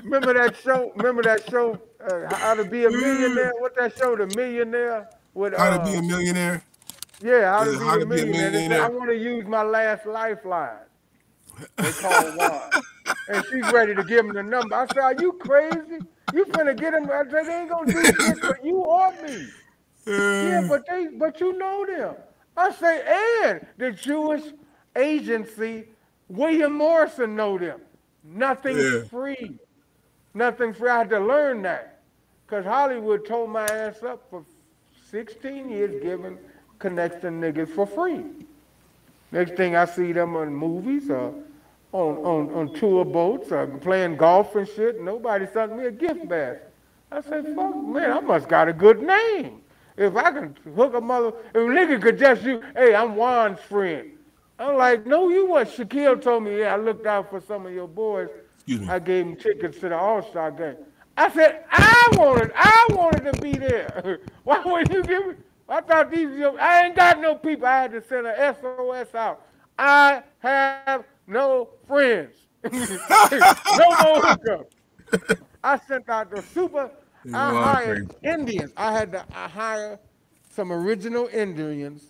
Remember that show? Remember that show? How to Be a Millionaire? What that show? The Millionaire with How to be a millionaire? yeah, How to Is it Be how a to be a Millionaire. They said, millionaire? "I want to use my last lifeline." They called Juan, and she's ready to give him the number. I said, "Are you crazy? You finna get him?" I said, "They ain't gonna do shit for you or me." Yeah, Uh, but you know them. I say, and the Jewish agency, William Morrison know them. Nothing's yeah. free. Nothing's free. I had to learn that. Because Hollywood told my ass up for 16 years giving connecting niggas for free. Next thing I see them on movies or on tour boats or playing golf and shit, nobody sent me a gift basket. I said, "Fuck, man, I must got a good name. If I can hook a mother, if a nigga could just you, hey, I'm Juan's friend." I'm like, "No, you what?" Shaquille told me, "Yeah, I looked out for some of your boys. Excuse me. I gave him tickets to the All-Star game." I said, I wanted to be there. Why would you give me? I thought I ain't got no people. I had to send an SOS out. I have no friends. No more hookups. I sent out the super. You I are hired crazy. Indians. I hire some original Indians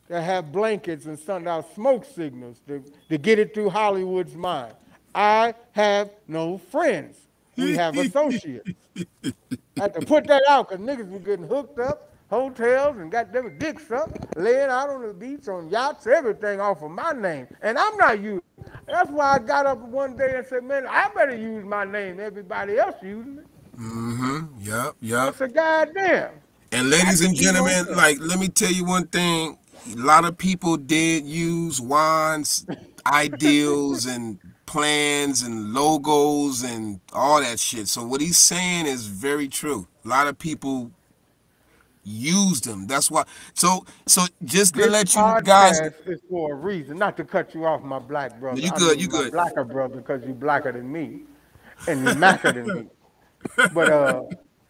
that have blankets and send out smoke signals to get it through Hollywood's mind. I have no friends. We have associates. I had to put that out because niggas were getting hooked up, hotels, and got them dicks up, laying out on the beach on yachts, everything off of my name. And I'm not using. That's why I got up one day and said, "Man, I better use my name. Everybody else using it." Mm-hmm. Yup, I yup. said, "God damn, And got ladies to and keep on gentlemen, like, let me tell you one thing. A lot of people did use Juan's ideals and plans and logos and all that shit. So what he's saying is very true. A lot of people used them. That's why. So just to This let you guys, podcast is for a reason, not to cut you off, my black brother. you I good, you mean, my good. blacker brother, because you blacker than me and you macker than me. But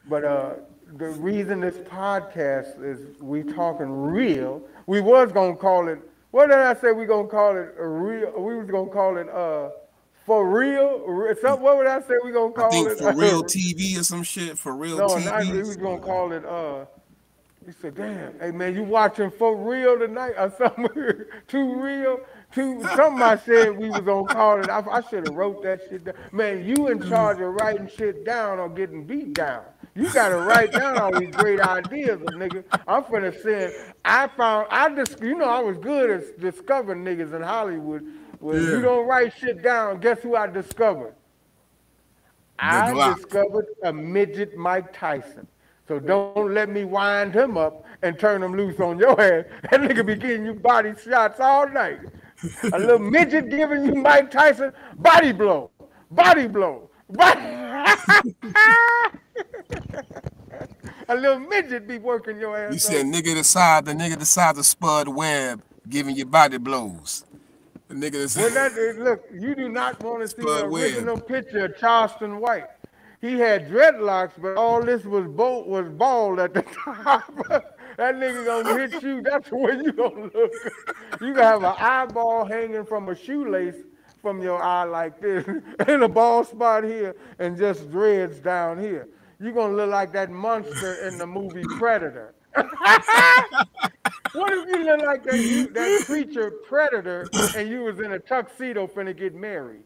but the reason this podcast is we talking real. We was gonna call it. What did I say? We gonna call it a real. We was gonna call it for real. What would I say? We gonna I call think it? for real TV or some shit. For real No, not. We TV. was gonna call it. He said, "Damn, hey man, you watching For Real tonight or something? Too real? Too something?" I said we was gonna call it. I should have wrote that shit down. Man, you in charge of writing shit down or getting beat down. You gotta write down all these great ideas, nigga. I'm finna send. I was good at discovering niggas in Hollywood. Well, if you Yeah. don't write shit down, guess who I discovered? The I Glock. discovered a midget Mike Tyson. So don't let me wind him up and turn him loose on your ass. That nigga be giving you body shots all night. A little midget giving you Mike Tyson body blow, body blow, body. A little midget be working your You ass said over. the nigga decide to spud web, giving you body blows. The nigga When decide that look, you do not want to see the spud web. original picture of Charleston White. He had dreadlocks, but all this was bald at the top. That nigga gonna hit you. That's the way you gonna look. You gonna have an eyeball hanging from a shoelace from your eye like this, and a bald spot here, and just dreads down here. You gonna look like that monster in the movie Predator. What if you look like that creature Predator and you was in a tuxedo finna get married?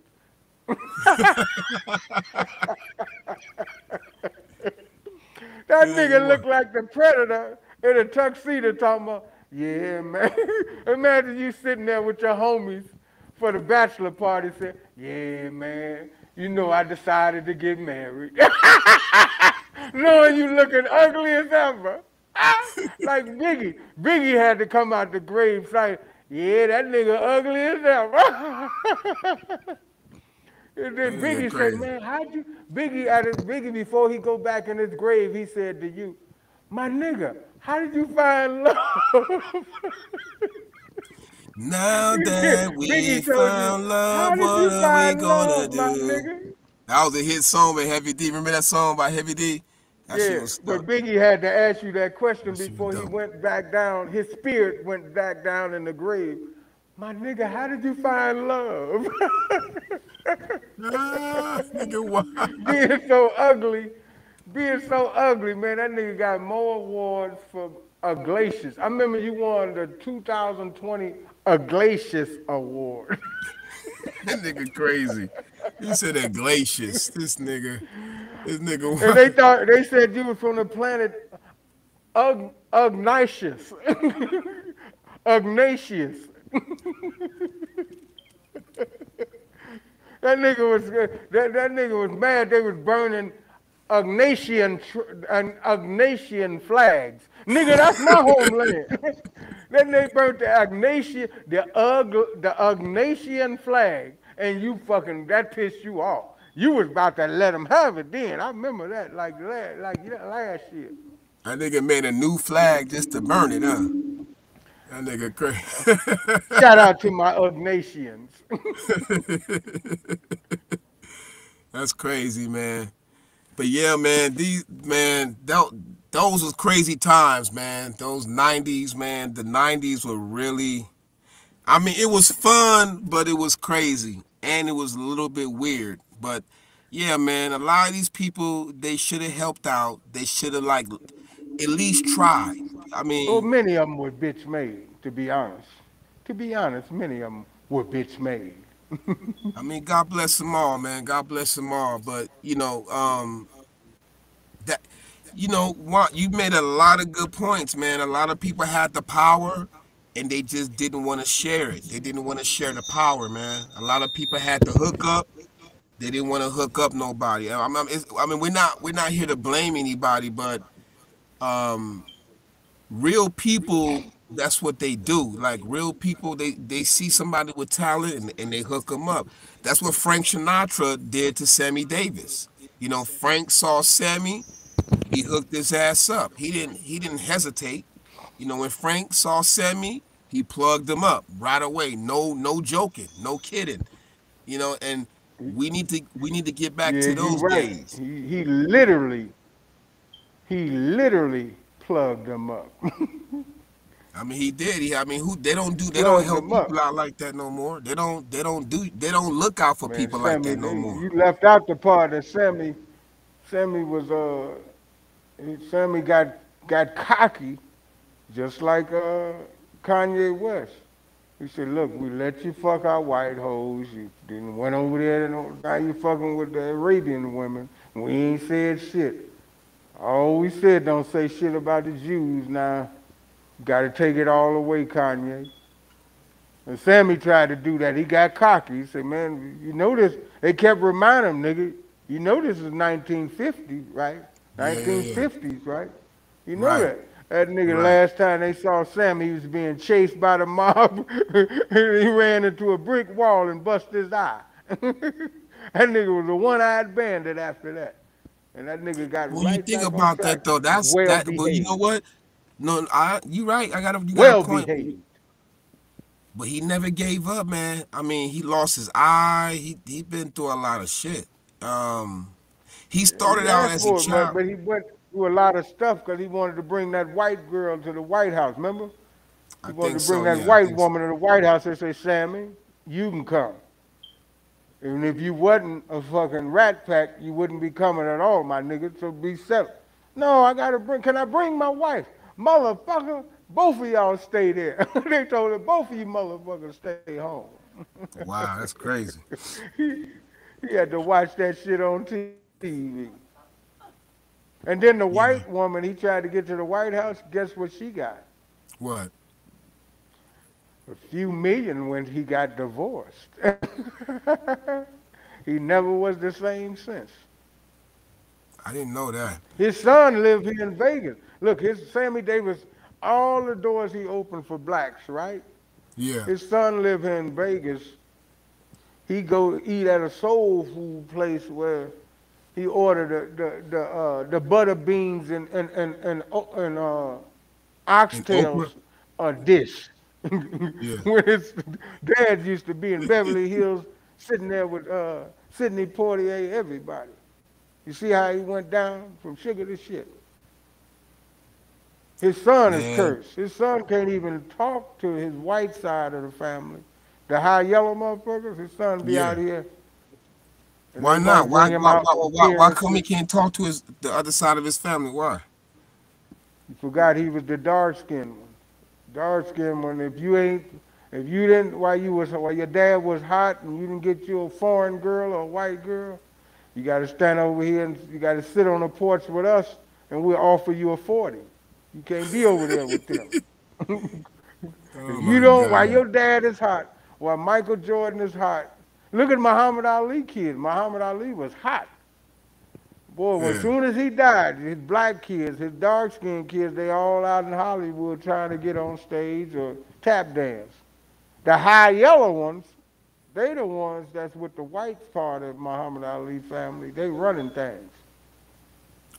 That Yeah, nigga you are. look like the Predator in a tuxedo talking about, "Yeah, man." Imagine you sitting there with your homies for the bachelor party saying, "Yeah, man, You know I decided to get married. Knowing you looking ugly as ever. Like Biggie. Biggie had to come out the grave saying, yeah, that nigga ugly as ever. And That then nigga Biggie said, crazy. man, how'd you Biggie before he go back in his grave, he said to you, my nigga, how did you find love? Now that we Biggie told you, found love, how did what you are we find gonna love, my do? nigga? That was a hit song by Heavy D. Remember that song by Heavy D? That shit Yeah, was stuck. but Biggie had to ask you that question That shit was before he dope. went back down. His spirit went back down in the grave. My nigga, how did you find love? Ah, nigga, why? being so ugly, being so ugly, man. That nigga got more awards for Glacius. I remember you won the 2020 Glacius Award. That nigga crazy. He said that glaciers. This And nigga. they thought they said you was from the planet Ignatius. Ignatius. That nigga was mad. They was burning Ignatian flags. Nigga, that's my homeland. Then they burnt the Ignatian flag, and you fucking that pissed you off. You was about to let them have it then. I remember that last year. That nigga made a new flag just to burn it, huh? That nigga crazy. Shout out to my Ignatians. That's crazy, man. But yeah, man, those was crazy times, man. Those '90s, man. The '90s were really. I mean, it was fun, but it was crazy, and it was a little bit weird. But yeah, man, a lot of these people they should have helped out. They should have like at least tried. I Well, mean, many of them were bitch made, to be honest. To be honest, many of them were bitch made. God bless them all, man. God bless them all. But that you made a lot of good points, man. A lot of people had the power and they just didn't want to share it. They didn't want to share the power, man. A lot of people had to hook up. They didn't want to hook up nobody. I mean, we're not here to blame anybody, but real people, that's what they do. Like real people, they see somebody with talent and they hook them up. That's what Frank Sinatra did to Sammy Davis. Frank saw Sammy, he hooked his ass up. He didn't hesitate. When Frank saw Sammy, he plugged him up right away. No joking, no kidding. And we need to get back Yeah, to you those right. days. He literally plugged them up. I mean, he did. I mean, He they don't plugged help them people up. out like that no more. They don't look out for Man, people like Sammy, that no more. you left out the part that Sammy was Sammy got cocky just like Kanye West. He said, "Look, we let you fuck our white hoes. You didn't went over there and now you fucking with the Arabian women. We ain't said shit. All we said don't say shit about the Jews. Now, got to take it all away, Kanye." And Sammy tried to do that. He got cocky. He said, "Man, you know this." They kept reminding him, "Nigga, you know this is 1950, right? Yeah, yeah, yeah. 1950s, right? You know Right, that." That nigga right. last time they saw Sammy, he was being chased by the mob. He ran into a brick wall and busted his eye. That nigga was a one-eyed bandit after that. And that nigga got When you right think back on about that track. though, that's Well that. But you know behaved. what? No, you right. You got a Well point. behaved. But he never gave up, man. I mean, he lost his eye. He been through a lot of shit. Um, he started He out asked as a for it, child. but he went through a lot of stuff because he wanted to bring that white girl to the White House. Remember? He I wanted think to bring so. that Yeah, I white think so. woman to the White House. They say, Sammy, you can come. And if you wasn't a fucking rat pack, you wouldn't be coming at all, my nigga. So be settled. No, can I bring my wife? Motherfucker, both of y'all stay there. They told her, both of you motherfuckers stay home. Wow, that's crazy. he, he had to watch that shit on TV. And then the white Yeah. woman, he tried to get to the White House. Guess what she got? What? A few million when he got divorced. He never was the same since. I didn't know that. His son lived here in Vegas. Look, his Sammy Davis, all the doors he opened for blacks, right? Yeah. His son lived here in Vegas. He go eat at a soul food place where he ordered the butter beans and In Oprah. oxtails dish. Yeah. When his dad used to be in Beverly Hills, sitting there with Sidney Poitier, everybody. You see how he went down from sugar to shit. His son is Man. cursed. His son can't even talk to his white side of the family. The high yellow motherfuckers, his son be Yeah. out here and they Why want to not? bring him out for Why come he appearances. can't talk to his the other side of his family? Why? You forgot he was the dark skinned one. Dark skinned one. If you didn't, while your dad was hot and you didn't get you a foreign girl or a white girl, you got to stand over here and you got to sit on the porch with us and we'll offer you a 40. You can't be over there with them. Oh If you my don't, while God. your dad is hot, while Michael Jordan is hot, look at Muhammad Ali kid. Muhammad Ali was hot. Boy, as Yeah. soon as he died, his black kids, his dark skinned kids, they all out in Hollywood trying to get on stage or tap dance. The high yellow ones, they the ones that's with the white part of Muhammad Ali family. They running things.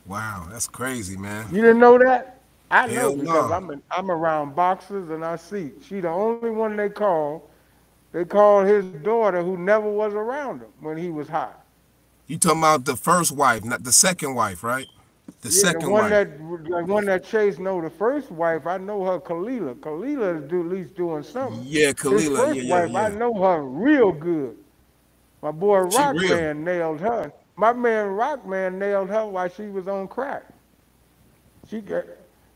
Wow, that's crazy, man. You didn't know that? I know Hell because no. I'm around boxers and I see. She the only one they call. They called his daughter who never was around him when he was hot. You talking about the first wife, not the second wife, right? The Yeah, second wife. the one that chased no, the first wife, I know her Kalila. Kalila is at least doing something. Yeah, His Kalila. first Yeah, yeah, wife, I yeah. know her real good. My boy She real. Rockman nailed her. My man Rockman nailed her while she was on crack. She got,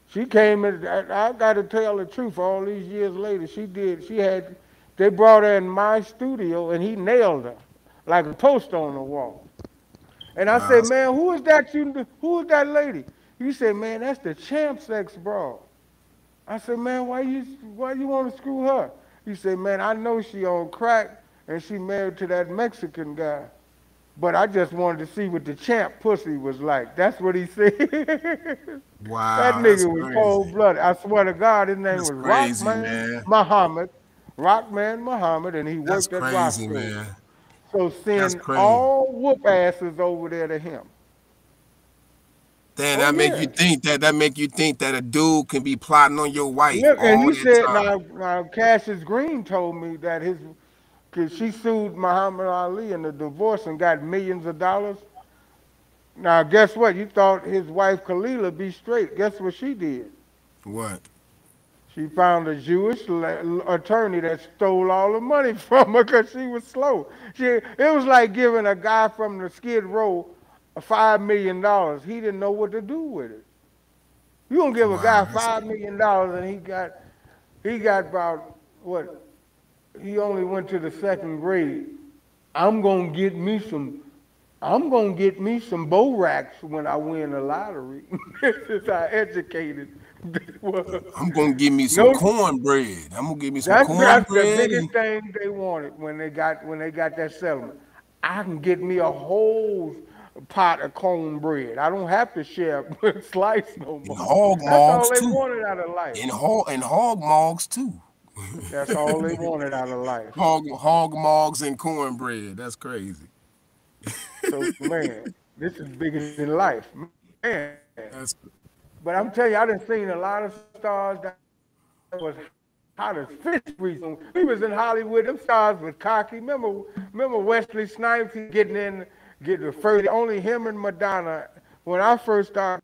she came in. I got to tell the truth. All these years later, she did. She had. They brought her in my studio, and he nailed her like a poster on the wall. And I Wow. said, man, who is that? Who is that lady? He said, man, that's the champ's ex broad. I said, man, why you want to screw her? He said, man, I know she on crack and she married to that Mexican guy. But I just wanted to see what the champ pussy was like. That's what he said. That Wow, that's nigga was crazy. cold blooded. I swear to God, his name That's was crazy, Rockman man. Muhammad. Rockman Muhammad, and he That's worked at crazy, Roscoe's. man. So That's send crazy. all whoop asses over there to him. Damn, Oh that make you yeah. think that make you think that a dude can be plotting on your wife Look, and all he that said time. now Cassius Green told me that his cause she sued Muhammad Ali in the divorce and got millions of dollars. Now guess what? You thought his wife Kalila be straight. Guess what she did? What? She found a Jewish attorney that stole all the money from her because she was slow. It was like giving a guy from the Skid Row $5 million. He didn't know what to do with it. You gonna give a Wow, guy $5 million and he got about what? He only went to the second grade. I'm gonna get me some. I'm gonna get me some bow racks when I win the lottery. This is how educated they were. I'm gonna give me some No, cornbread. I'm gonna give me some that's the cornbread biggest and thing they wanted when they got that settlement. I can get me a whole pot of cornbread. I don't have to share a slice no more. hog That's all mogs they too. wanted out of life. And hog mogs too. That's all they wanted out of life. Hog mogs and cornbread. That's crazy. So man, this is bigger than life, man. That's But I'm telling you, I done seen a lot of stars that was hot as fish grease. We was in Hollywood. Them stars was cocky. Remember Wesley Snipes? He getting the first. Only him and Madonna. When I first started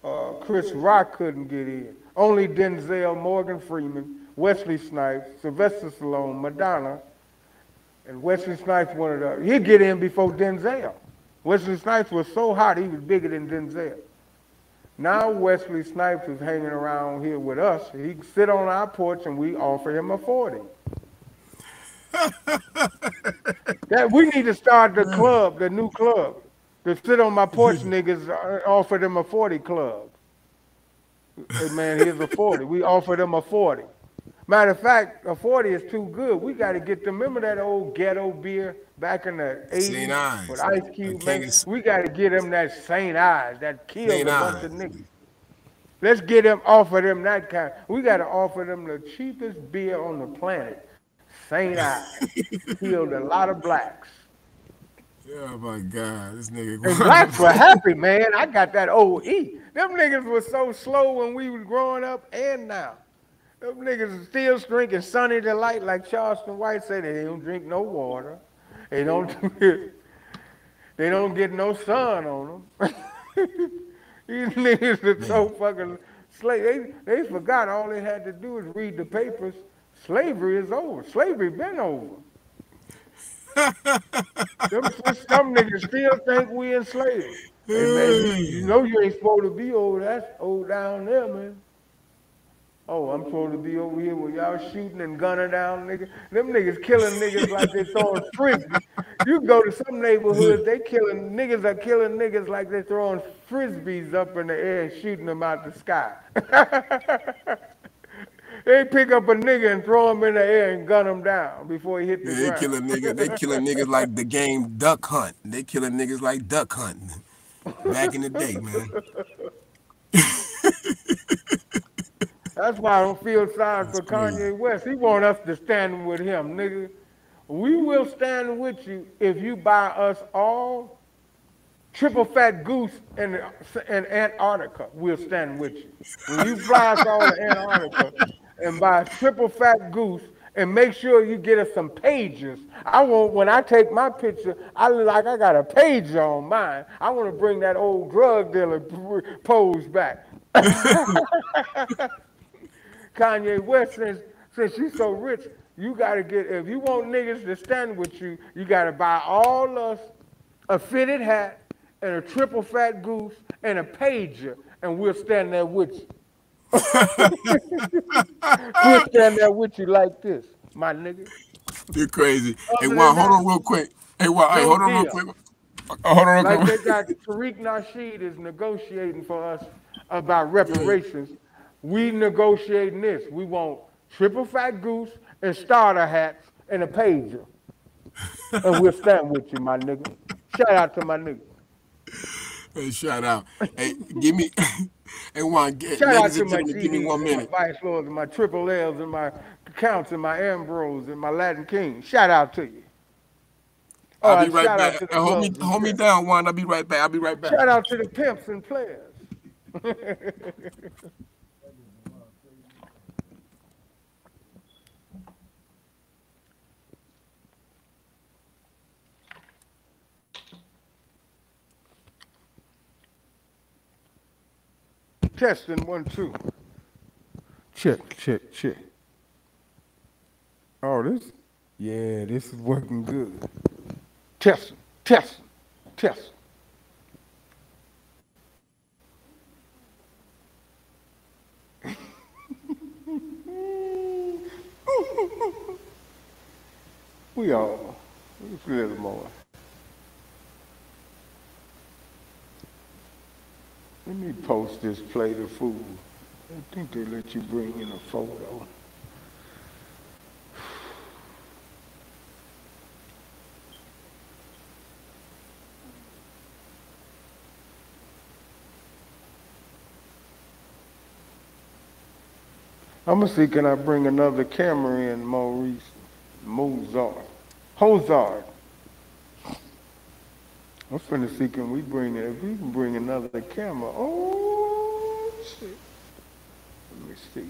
uh, Chris Rock couldn't get in. Only Denzel, Morgan Freeman, Wesley Snipes, Sylvester Stallone, Madonna, and Wesley Snipes wanted to. He'd get in before Denzel. Wesley Snipes was so hot he was bigger than Denzel. Now Wesley Snipes is hanging around here with us. He can sit on our porch and we offer him a 40. That we need to start the club, the new club. To sit on my porch niggas offer them a 40 club. Hey man, here's a 40. We offer them a 40. Matter of fact, a 40 is too good. We got to get them. Remember that old ghetto beer back in the St. 80s with Ives. Ice A Cube, king man? is We got to get them that St. Ives that killed St. a bunch of Ives. niggas. Let's get them, offer them that kind. We got to offer them the cheapest beer on the planet. St. Ives killed a lot of blacks. Oh my God, this nigga And going blacks were happy, man. I got that OE. Them niggas was so slow when we was growing up and now. Them niggas is still drinking Sunny Delight like Charleston White said. They don't drink no water. They don't they don't get no sun on them. These niggas are man. so fucking slave. They forgot all they had to do is read the papers. Slavery is over. Slavery been over. Some niggas still think we enslaved. Hey man, you know you ain't supposed to be over. That's old down there, man. Oh, I'm supposed to be over here where y'all shooting and gunning down niggas. Them niggas killing niggas like they throwing frisbee. You go to some neighborhoods, they killing niggas are killing niggas like they throwing frisbees up in the air and shooting them out the sky. They pick up a nigga and throw him in the air and gun him down before he hit the Yeah, they ground. killing niggas. They killing niggas like the game Duck Hunt. They killing niggas like duck hunting back in the day, man. That's why I don't feel sorry That's for crazy. Kanye West. He want us to stand with him, nigga. We will stand with you if you buy us all triple fat goose in Antarctica. We'll stand with you. When you fly us all to Antarctica and buy triple fat goose and make sure you get us some pages. I want when I take my picture, I look like I got a pager on mine. I want to bring that old drug dealer pose back. Kanye West, since you so rich, you gotta get if you want niggas to stand with you, you gotta buy all us a fitted hat and a triple fat goose and a pager, and we'll stand there with you. We'll stand there with you like this, my nigga. You're crazy. Hey, Other Juan, than hold that, on real quick. Hey, Juan, hey, no hold on real deal. quick. Hold on real Like they quick. got Tariq Nasheed is negotiating for us about reparations. We negotiating this. We want triple fat goose and starter hats and a pager. And we'll stand with you, my nigga. Shout out to my nigga. Hey, shout out. Hey, give me. Hey, Juan, Shout out ladies to and my gentlemen, give me GDs one and my minute. Vice Lords and my Triple L's and my Counts and my Ambrose and my Latin Kings. Shout out to you. Oh, I'll be and right shout back. out to the Bloods and Hold me Crips. down, Juan. I'll be right back. I'll be right back. Shout out to the pimps and players. Testing 1, 2. Check, check, check. Oh, yeah, this is working good. Testing, testing, testing. We all, just a little more. Let me post this plate of food. I think they let you bring in a photo. I'm gonna see can I bring another camera in, Maurice. Mozart. Hozard. I'm finna see can we bring it if we can bring another camera. Oh shit. Let me see.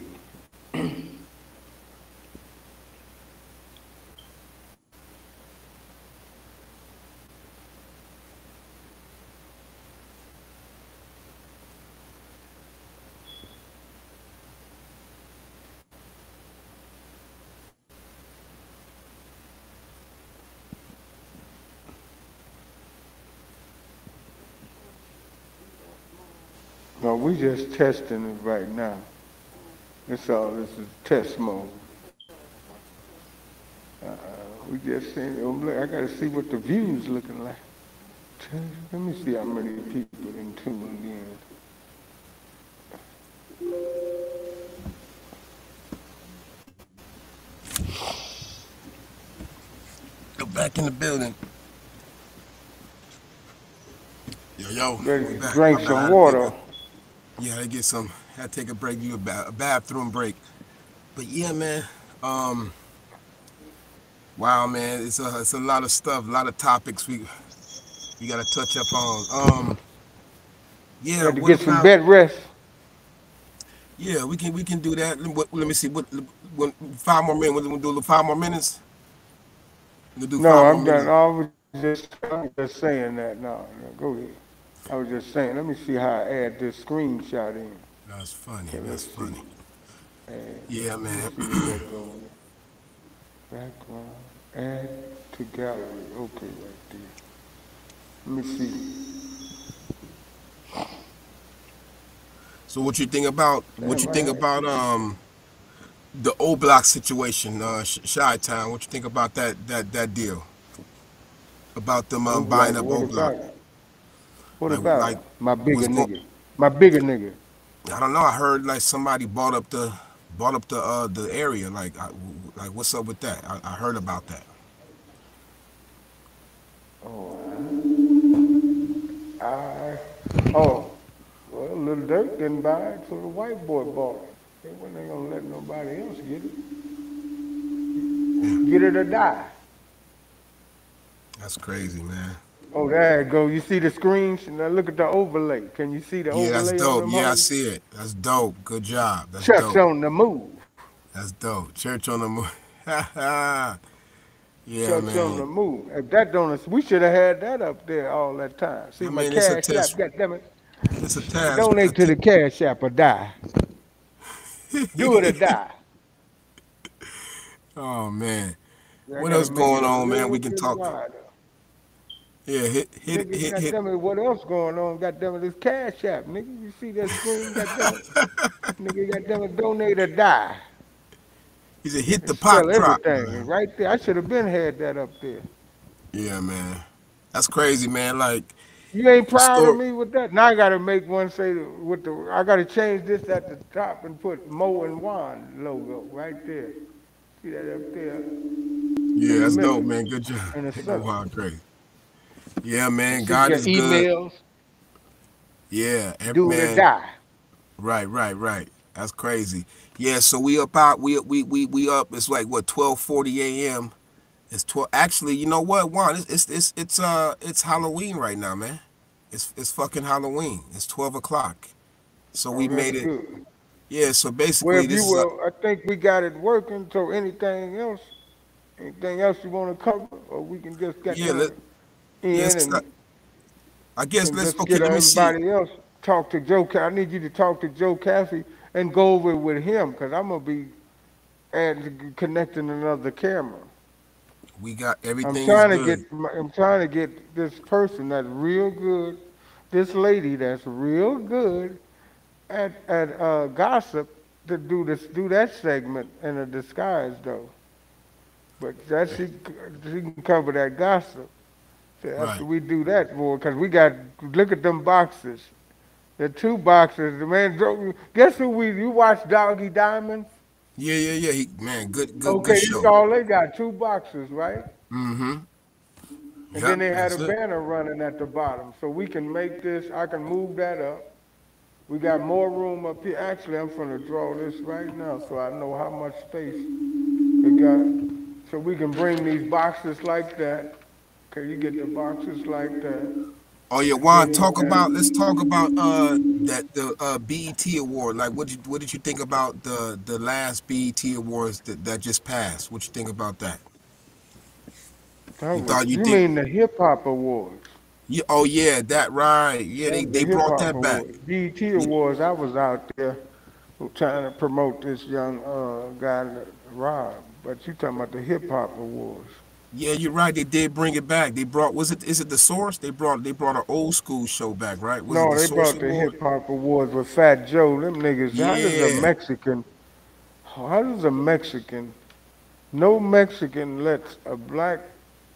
No, we just testing it right now. That's all. This is test mode. We just saying. I gotta see what the views looking like. Let me see how many people in tuned in. Back in the building. Yo, Better we back. My drink bad. I some had to take water. a yeah, I had to get some. Had to take a break. You a bathroom break. But yeah, man. Um, wow, man. It's a lot of stuff, a lot of topics we got to touch up on. Yeah. Got to What get some about? bed rest. Yeah, we can do that. Let me see. What 5 more minutes? We'll do 5 more minutes. We'll do No, five more I'm done. minutes. I was just saying that. No, no, go ahead. I was just saying. Let me see how I add this screenshot in. That's funny. Okay, That's let's see. funny. Add. Yeah, Let me man. see what that goes. Background. Add to gallery. Okay, right there. Let me see. So what you think about what you Damn, I think had. about the O Block situation, Shy Town? What you think about that deal about them Oh, buying like up what O Block? about it? What Like about my bigger what's going? nigga? My bigger nigga. I don't know. I heard like somebody bought up the area. Like what's up with that? I heard about that. Oh, I. Oh, well, little Dirk didn't buy it, so the white boy bought it. They wasn't gonna let nobody else get it. Yeah, Get it or die. that's crazy, man. Oh, there it go. You see the screens? Now look at the overlay. Can you see the Yeah, that's overlay on dope. them Yeah, I hoes? see it. That's dope. Good job. That's Chuck's dope. on the move. That's dope. Church on the move. Yeah, Chuck's on man. the move. If that don't, we should have had that up there all that time. See I my mean, it's a cash app. test. God damn it. It's a task. Donate to the cash app or die. Do it or die. Oh man, I what gotta else make going this on, man? little We can bit talk. wider. Yeah, Nigga, goddamn it, what else going on? Goddamn it, this cash app, nigga. You see that screen? Goddamn it. Nigga, goddamn it, donate or die. He said, hit And the pot spell crop, everything. And man. right there. I should have been had that up there. Yeah, man. That's crazy, man. Like You ain't the proud of store. me with that? Now I gotta make one say with the I gotta change this at the top and put Mo and Juan logo right there. See that up there Yeah, in the that's middle, dope, man. Good job. in the Go center. wild crazy. Yeah, man. See God your is good. emails, Yeah, do it or man. die. Right. That's crazy. Yeah, so we up out. We up. It's like what 12:40 a.m. It's 12. Actually, you know what, Juan? It's Halloween right now, man. It's fucking Halloween. It's 12 o'clock. So Oh, we that's made it. good. Yeah. So Well, basically, if you this is will, I think we got it working. So anything else you want to cover, or we can just get yeah. them Yeah. in I guess and let's. just Okay. get Let me see. everybody else talk to Joe. I need you to talk to Joe Cassie and go over it with him because I'm gonna be connecting another camera. We got I'm everything is trying to good. get I'm trying to get this person that's real good, this lady that's real good at gossip to do that segment in a disguise though. But that she can cover that gossip. So after Right. we do that, boy, because we got look at them boxes. The two boxes. The man, guess who you watch Doggy Diamond? Yeah. Man, good Okay, this show. all they got, two boxes, right? Mm-hmm. And then Yep. they had a That's it. banner running at the bottom. So we can make this, I can move that up. We got more room up here. Actually, I'm going to draw this right now so I know how much space we got. So we can bring these boxes like that. Okay, you get the boxes like that. Oh yeah, And Juan. then you Let's got, talk about that the BET award. Like, what did you think about the last BET awards that just passed? What you think about that? that You was, thought you you think? mean the hip hop awards? Yeah. Oh yeah, that right. Yeah, That they was the they hip brought hop that back. awards. BET Yeah, awards, I was out there trying to promote this young guy, Rob. But you talking about the hip hop awards. yeah, you're right. They did bring it back. They brought was it is it the Source? They brought an old school show back, right? Was it No, the they Source brought the Award? hip hop awards with Fat Joe. Them niggas. Yeah. How does a Mexican? No Mexican lets a black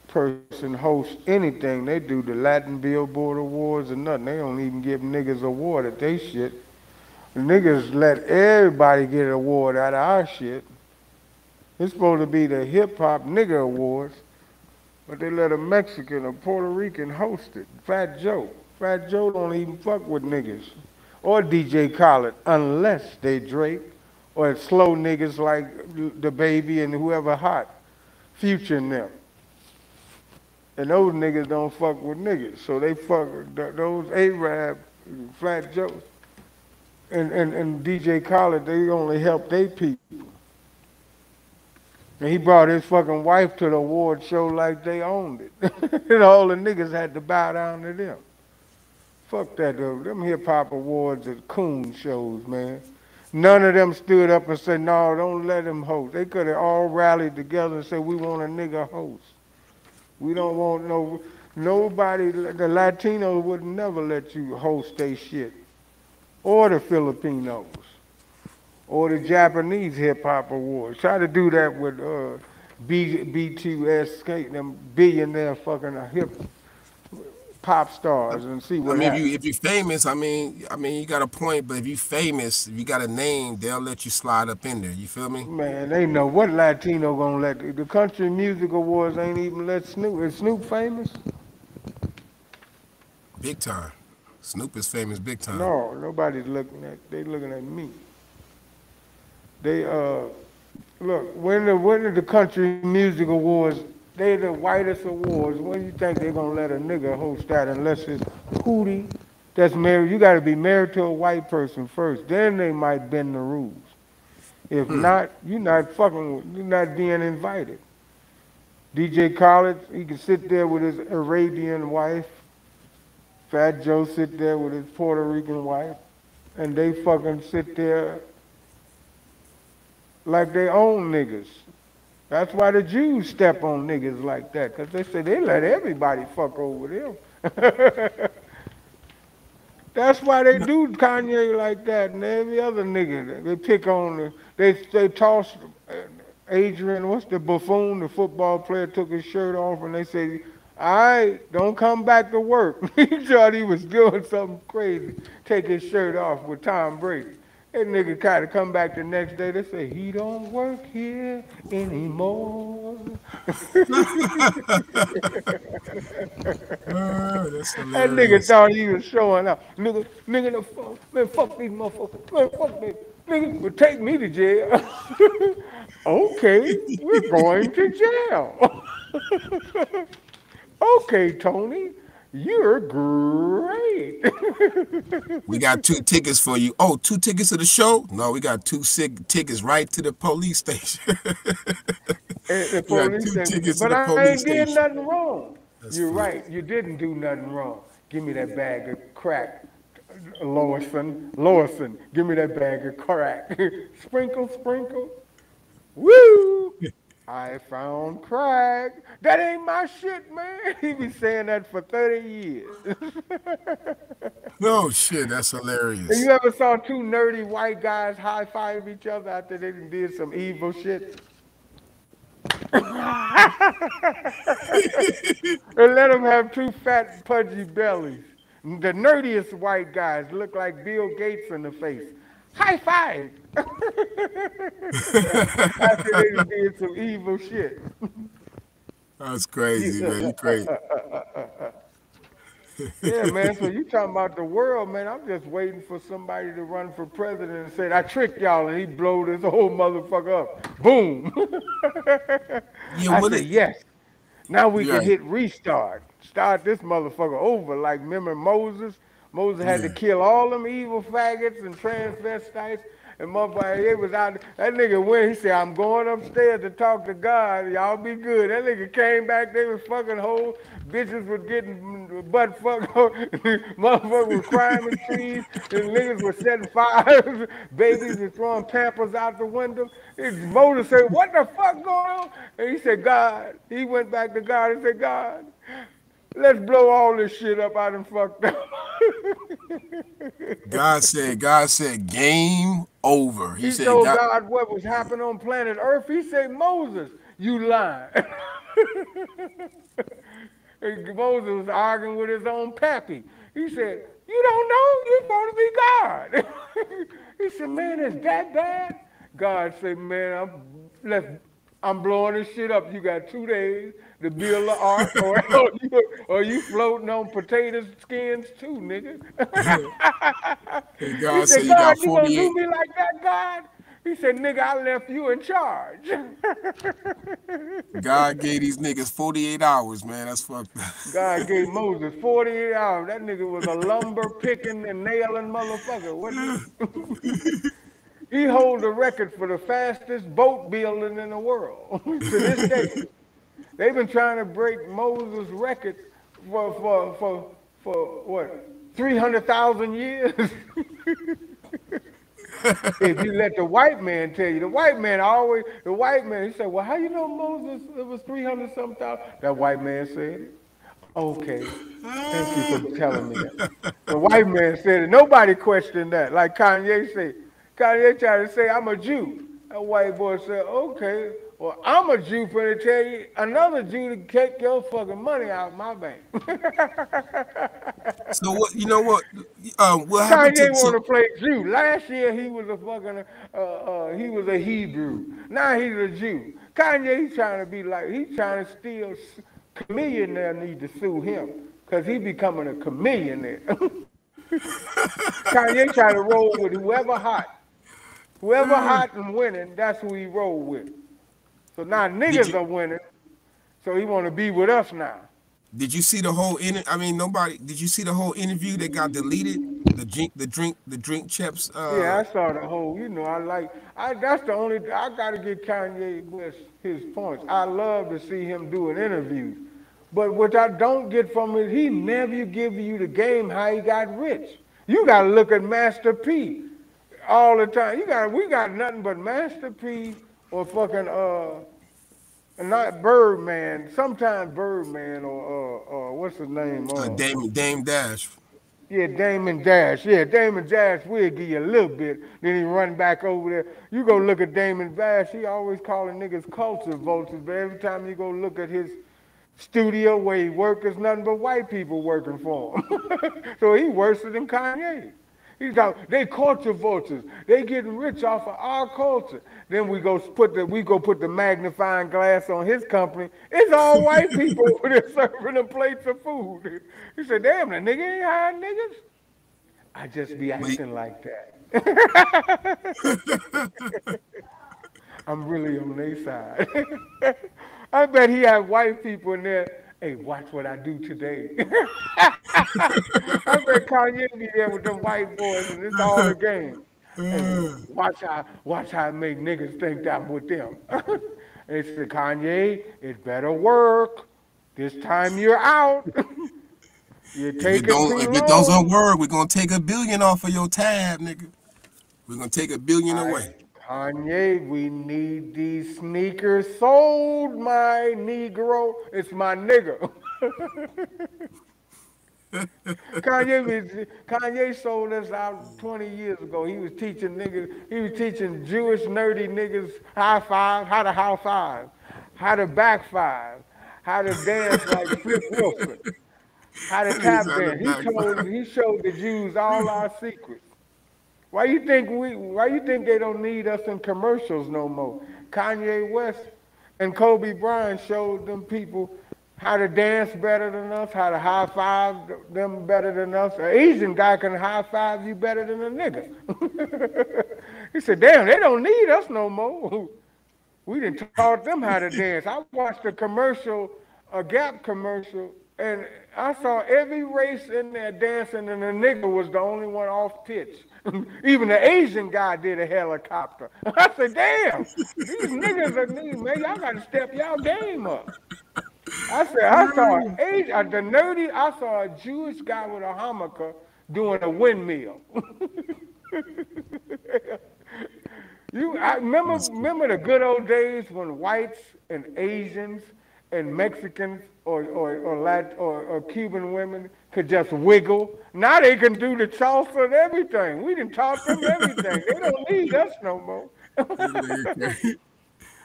person host anything. They do the Latin Billboard Awards or nothing. They don't even give niggas award at they shit. The niggas let everybody get an award out of our shit. It's supposed to be the hip hop nigga awards. But they let a Mexican, a Puerto Rican host it. Fat Joe. Fat Joe don't even fuck with niggas. Or DJ Khaled, unless they Drake. Or slow niggas like the baby and whoever hot. Future and them. And those niggas don't fuck with niggas. So they fuck those Arab, Fat Joe, and DJ Khaled, they only help they people. And he brought his fucking wife to the award show like they owned it. And all the niggas had to bow down to them. Fuck that though. Them hip hop awards are coon shows, man. None of them stood up and said, no, don't let him host. They could have all rallied together and said, we want a nigga host. We don't want nobody, the Latinos would never let you host they shit. Or the Filipinos. Or the Japanese hip hop awards. Try to do that with B2S, them billionaire fucking hip pop stars and see I what mean, happens. if you're famous, you got a point. But if you famous, if you got a name, they'll let you slide up in there. You feel me? Man, they know what Latino gonna let the country music awards ain't even let Snoop. Is Snoop famous? Big time. Snoop is famous big time. No, nobody's looking at. They looking at me. They look when the country music awards. They the whitest awards. When you think they're gonna let a nigga host that unless it's Hootie that's married? You got to be married to a white person first. Then they might bend the rules. If not, you're not being invited. DJ Khaled, he can sit there with his Arabian wife. Fat Joe sit there with his Puerto Rican wife, and they fucking sit there like they own niggas. That's why the Jews step on niggas like that, because they say they let everybody fuck over them. That's why they do Kanye like that and every other nigga. They pick on they toss Adrian, what's the buffoon, the football player took his shirt off and they say, all right, don't come back to work. He thought he was doing something crazy, take his shirt off with Tom Brady. That nigga kind of come back the next day, they say, he don't work here anymore. That's That nigga hilarious. thought he was showing up. Nigga, the fuck, man, fuck these motherfuckers. Man, fuck me. Nigga, would take me to jail. Okay, we're going to jail. Okay, Tony, you're great. We got two tickets for you. Oh, two tickets to the show? No, we got two sick tickets right to the police station. And the We got police two said, tickets to but the I ain't police did station. nothing wrong. That's You're funny. right, you didn't do nothing wrong. Give me that bag of crack, Lawson, give me that bag of crack. Sprinkle, sprinkle. Woo! I found crack. That ain't my shit, man. He be saying that for 30 years. Oh shit, that's And hilarious. you ever saw two nerdy white guys high five each other after they did some evil shit? And let them have two fat, pudgy bellies. The nerdiest white guys look like Bill Gates in the face. High five! After they did some evil shit. That's crazy, man. You crazy. Yeah, man. So you talking about the world, man. I'm just waiting for somebody to run for president and say, I tricked y'all, and he blow this whole motherfucker up. Boom. Yeah, I what say, it? yes. Now we You're can right. hit restart. Start this motherfucker over. Like, remember Moses? Moses had to Yeah. kill all them evil faggots and transvestites. And motherfucker, he was out. That nigga went. He said, I'm going upstairs to talk to God. Y'all be good. That nigga came back. They was fucking whole. Bitches was getting butt fucked. Motherfuckers was climbing trees. And niggas was setting fires. Babies was throwing pampers out the window. Moses said, what the fuck going on? And he said, God. He went back to God and said, God, let's blow all this shit up. I done fucked up. God said, game over. He He said, told God, God what was happening on planet Earth. He said, Moses, you lying. And Moses was arguing with his own pappy. He said, you don't know? You're supposed to be God. He said, man, it's that bad? God said, man, I'm blowing this shit up. You got 2 days. to build the ark, or you floating on potato skins too, nigga. And He God said said, you God, got you gonna 48. do me like that, God? He said, nigga, I left you in charge. God gave these niggas 48 hours, man. That's fucked up. God gave Moses 48 hours. That nigga was a lumber picking and nailing motherfucker, wasn't he? He hold the record for the fastest boat building in the world to this day. They've been trying to break Moses' record for what 300,000 years. If you let the white man tell you, the white man, he said, well, how you know Moses, it was 300 something thousand? That white man said it. Okay, thank you for telling me that. The white man said it. Nobody questioned that. Like Kanye said. Kanye tried to say, I'm a Jew. That white boy said, okay, well, I'm a Jew for to tell you another Jew to take your fucking money out of my bank. So what? You know what? What happened to Kanye want so? to play Jew. Last year he was a fucking he was a Hebrew. Now he's a Jew. Kanye he's trying to be like he's trying to steal. Chameleon there need to sue him because he becoming a chameleon there. Kanye trying to roll with whoever hot and winning. That's who he roll with. So now Did niggas you are winning. So he want to be with us now. did you see the whole I mean, nobody. Did you see the whole interview that got deleted? The drink chips. Yeah, I saw the whole. You know, That's the only. I gotta get Kanye West his points. I love to see him doing interviews, but what I don't get from it, he never give you the game how he got rich. You gotta look at Master P all the time. We got nothing but Master P or fucking not Birdman. Sometimes Birdman or what's his name Dame Dash. yeah, Damon Dash. Yeah, Damon Dash will give you a little bit. Then he run back over there. You go look at Damon Dash, he always calling niggas culture vultures, but every time you go look at his studio where he work, there's nothing but white people working for him. So he worse than Kanye. They culture vultures. They getting rich off of our culture. Then we go put the magnifying glass on his company. It's all white people over there serving them plates of food. He said, damn, the nigga ain't hiring niggas. I just be But acting like that. I'm really on their side. I bet he had white people in there. Hey, watch what I do today. I bet Kanye be there with them white boys, and it's all a game. Hey, watch how I make niggas think that I'm with them. They said, Kanye, it better work. This time you're out. You're taking too if it long. doesn't work, we're gonna take $1 billion off of your tab, nigga. We're gonna take $1 billion I away. Kanye, we need these sneakers sold, my Negro. It's my nigga. Kanye sold us out 20 years ago. He was teaching niggas, he was teaching Jewish nerdy niggas high five, how to high five, how to back five, how to dance like Flip Wilson, how to He's tap on the dance. back. He showed the Jews all our secrets. Why you think they don't need us in commercials no more? Kanye West and Kobe Bryant showed them people how to dance better than us, how to high five them better than us. An Asian guy can high five you better than a nigga. He said, damn, they don't need us no more. We done taught them how to dance. I watched a commercial, a Gap commercial, and I saw every race in there dancing, and the nigga was the only one off pitch. Even the Asian guy did a helicopter. I said, damn, these niggas are me, man. Y'all got to step y'all game up. I saw a Jewish guy with a hammock doing a windmill. Remember the good old days when whites and Asians and Mexicans or Cuban women could just wiggle. Now they can do the salsa and everything. We done taught them everything. They don't need us no more.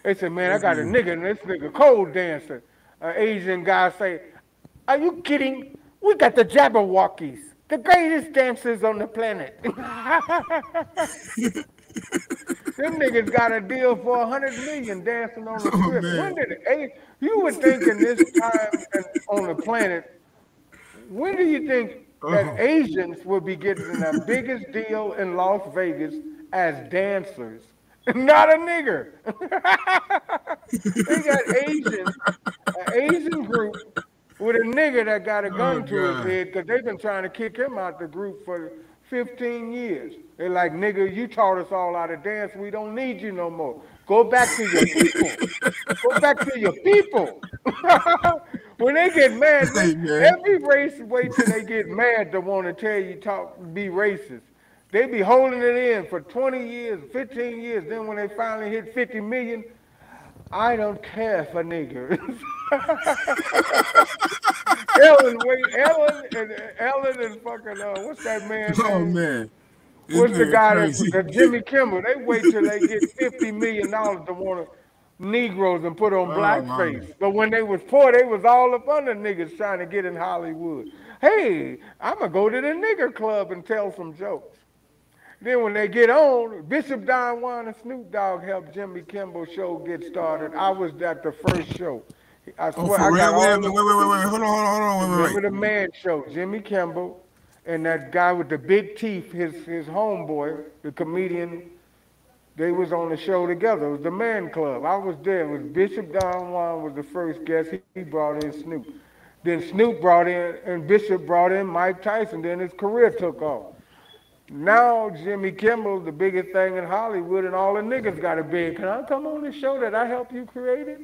They said, man, I This got a nigga. nigga and this nigga cold dancing. An Asian guy say, are you kidding? We got the Jabberwockies, the greatest dancers on the planet. Them niggas got a deal for 100 million dancing on the Oh strip. When man. did you would think in this time on the planet, when do you think that Oh. Asians will be getting the biggest deal in Las Vegas as dancers? Not a nigger. They got Asians, an Asian group with a nigga that got a Oh gun to his God. head because they've been trying to kick him out the group for 15 years. They're like, nigga, you taught us all how to dance. We don't need you no more. Go back to your people. Go back to your people. When they get mad, Hey man. every race wait till they get mad to want to tell you talk be racist. They be holding it in for 20 years, 15 years. Then when they finally hit 50 million, I don't care for niggers. Ellen and fucking what's that man Oh name? man. This What's the nigga guy crazy. that Jimmy Kimmel? They wait till they get $50 million to want to Negroes and put on Oh wow. blackface. But when they was poor, they was all up under niggas trying to get in Hollywood. Hey, I'm gonna go to the nigger club and tell some jokes. Then when they get on, Bishop Don Juan and Snoop Dogg helped Jimmy Kimmel show get started. I was at the first show. I Oh, swear for I got real? Wait a all minute. the Wait. footage. Hold on. Remember Wait. the Man Show, Jimmy Kimmel, and that guy with the big teeth, his homeboy, the comedian. They was on the show together. It was the Man Club. I was there. It was Bishop Don Juan was the first guest. He brought in Snoop. Then Snoop brought in, and Bishop brought in Mike Tyson. Then his career took off. Now Jimmy Kimmel, the biggest thing in Hollywood, and all the niggas got a bid. Can I come on the show that I helped you create it?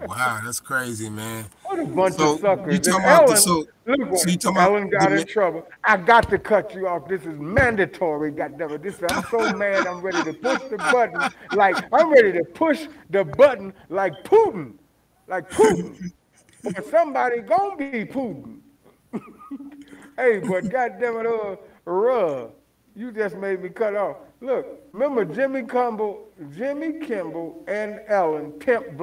Wow, that's crazy, man. What a bunch of So you suckers. And talking about the Ellen, so look so what you talking about Ellen the got in trouble. I got to cut you off. This is mandatory, goddammit. I'm so mad. I'm ready to push the button like Putin, like Putin, or somebody gonna be Putin. Hey, but goddammit, you just made me cut off. Look, remember Jimmy Kimmel and Ellen pimp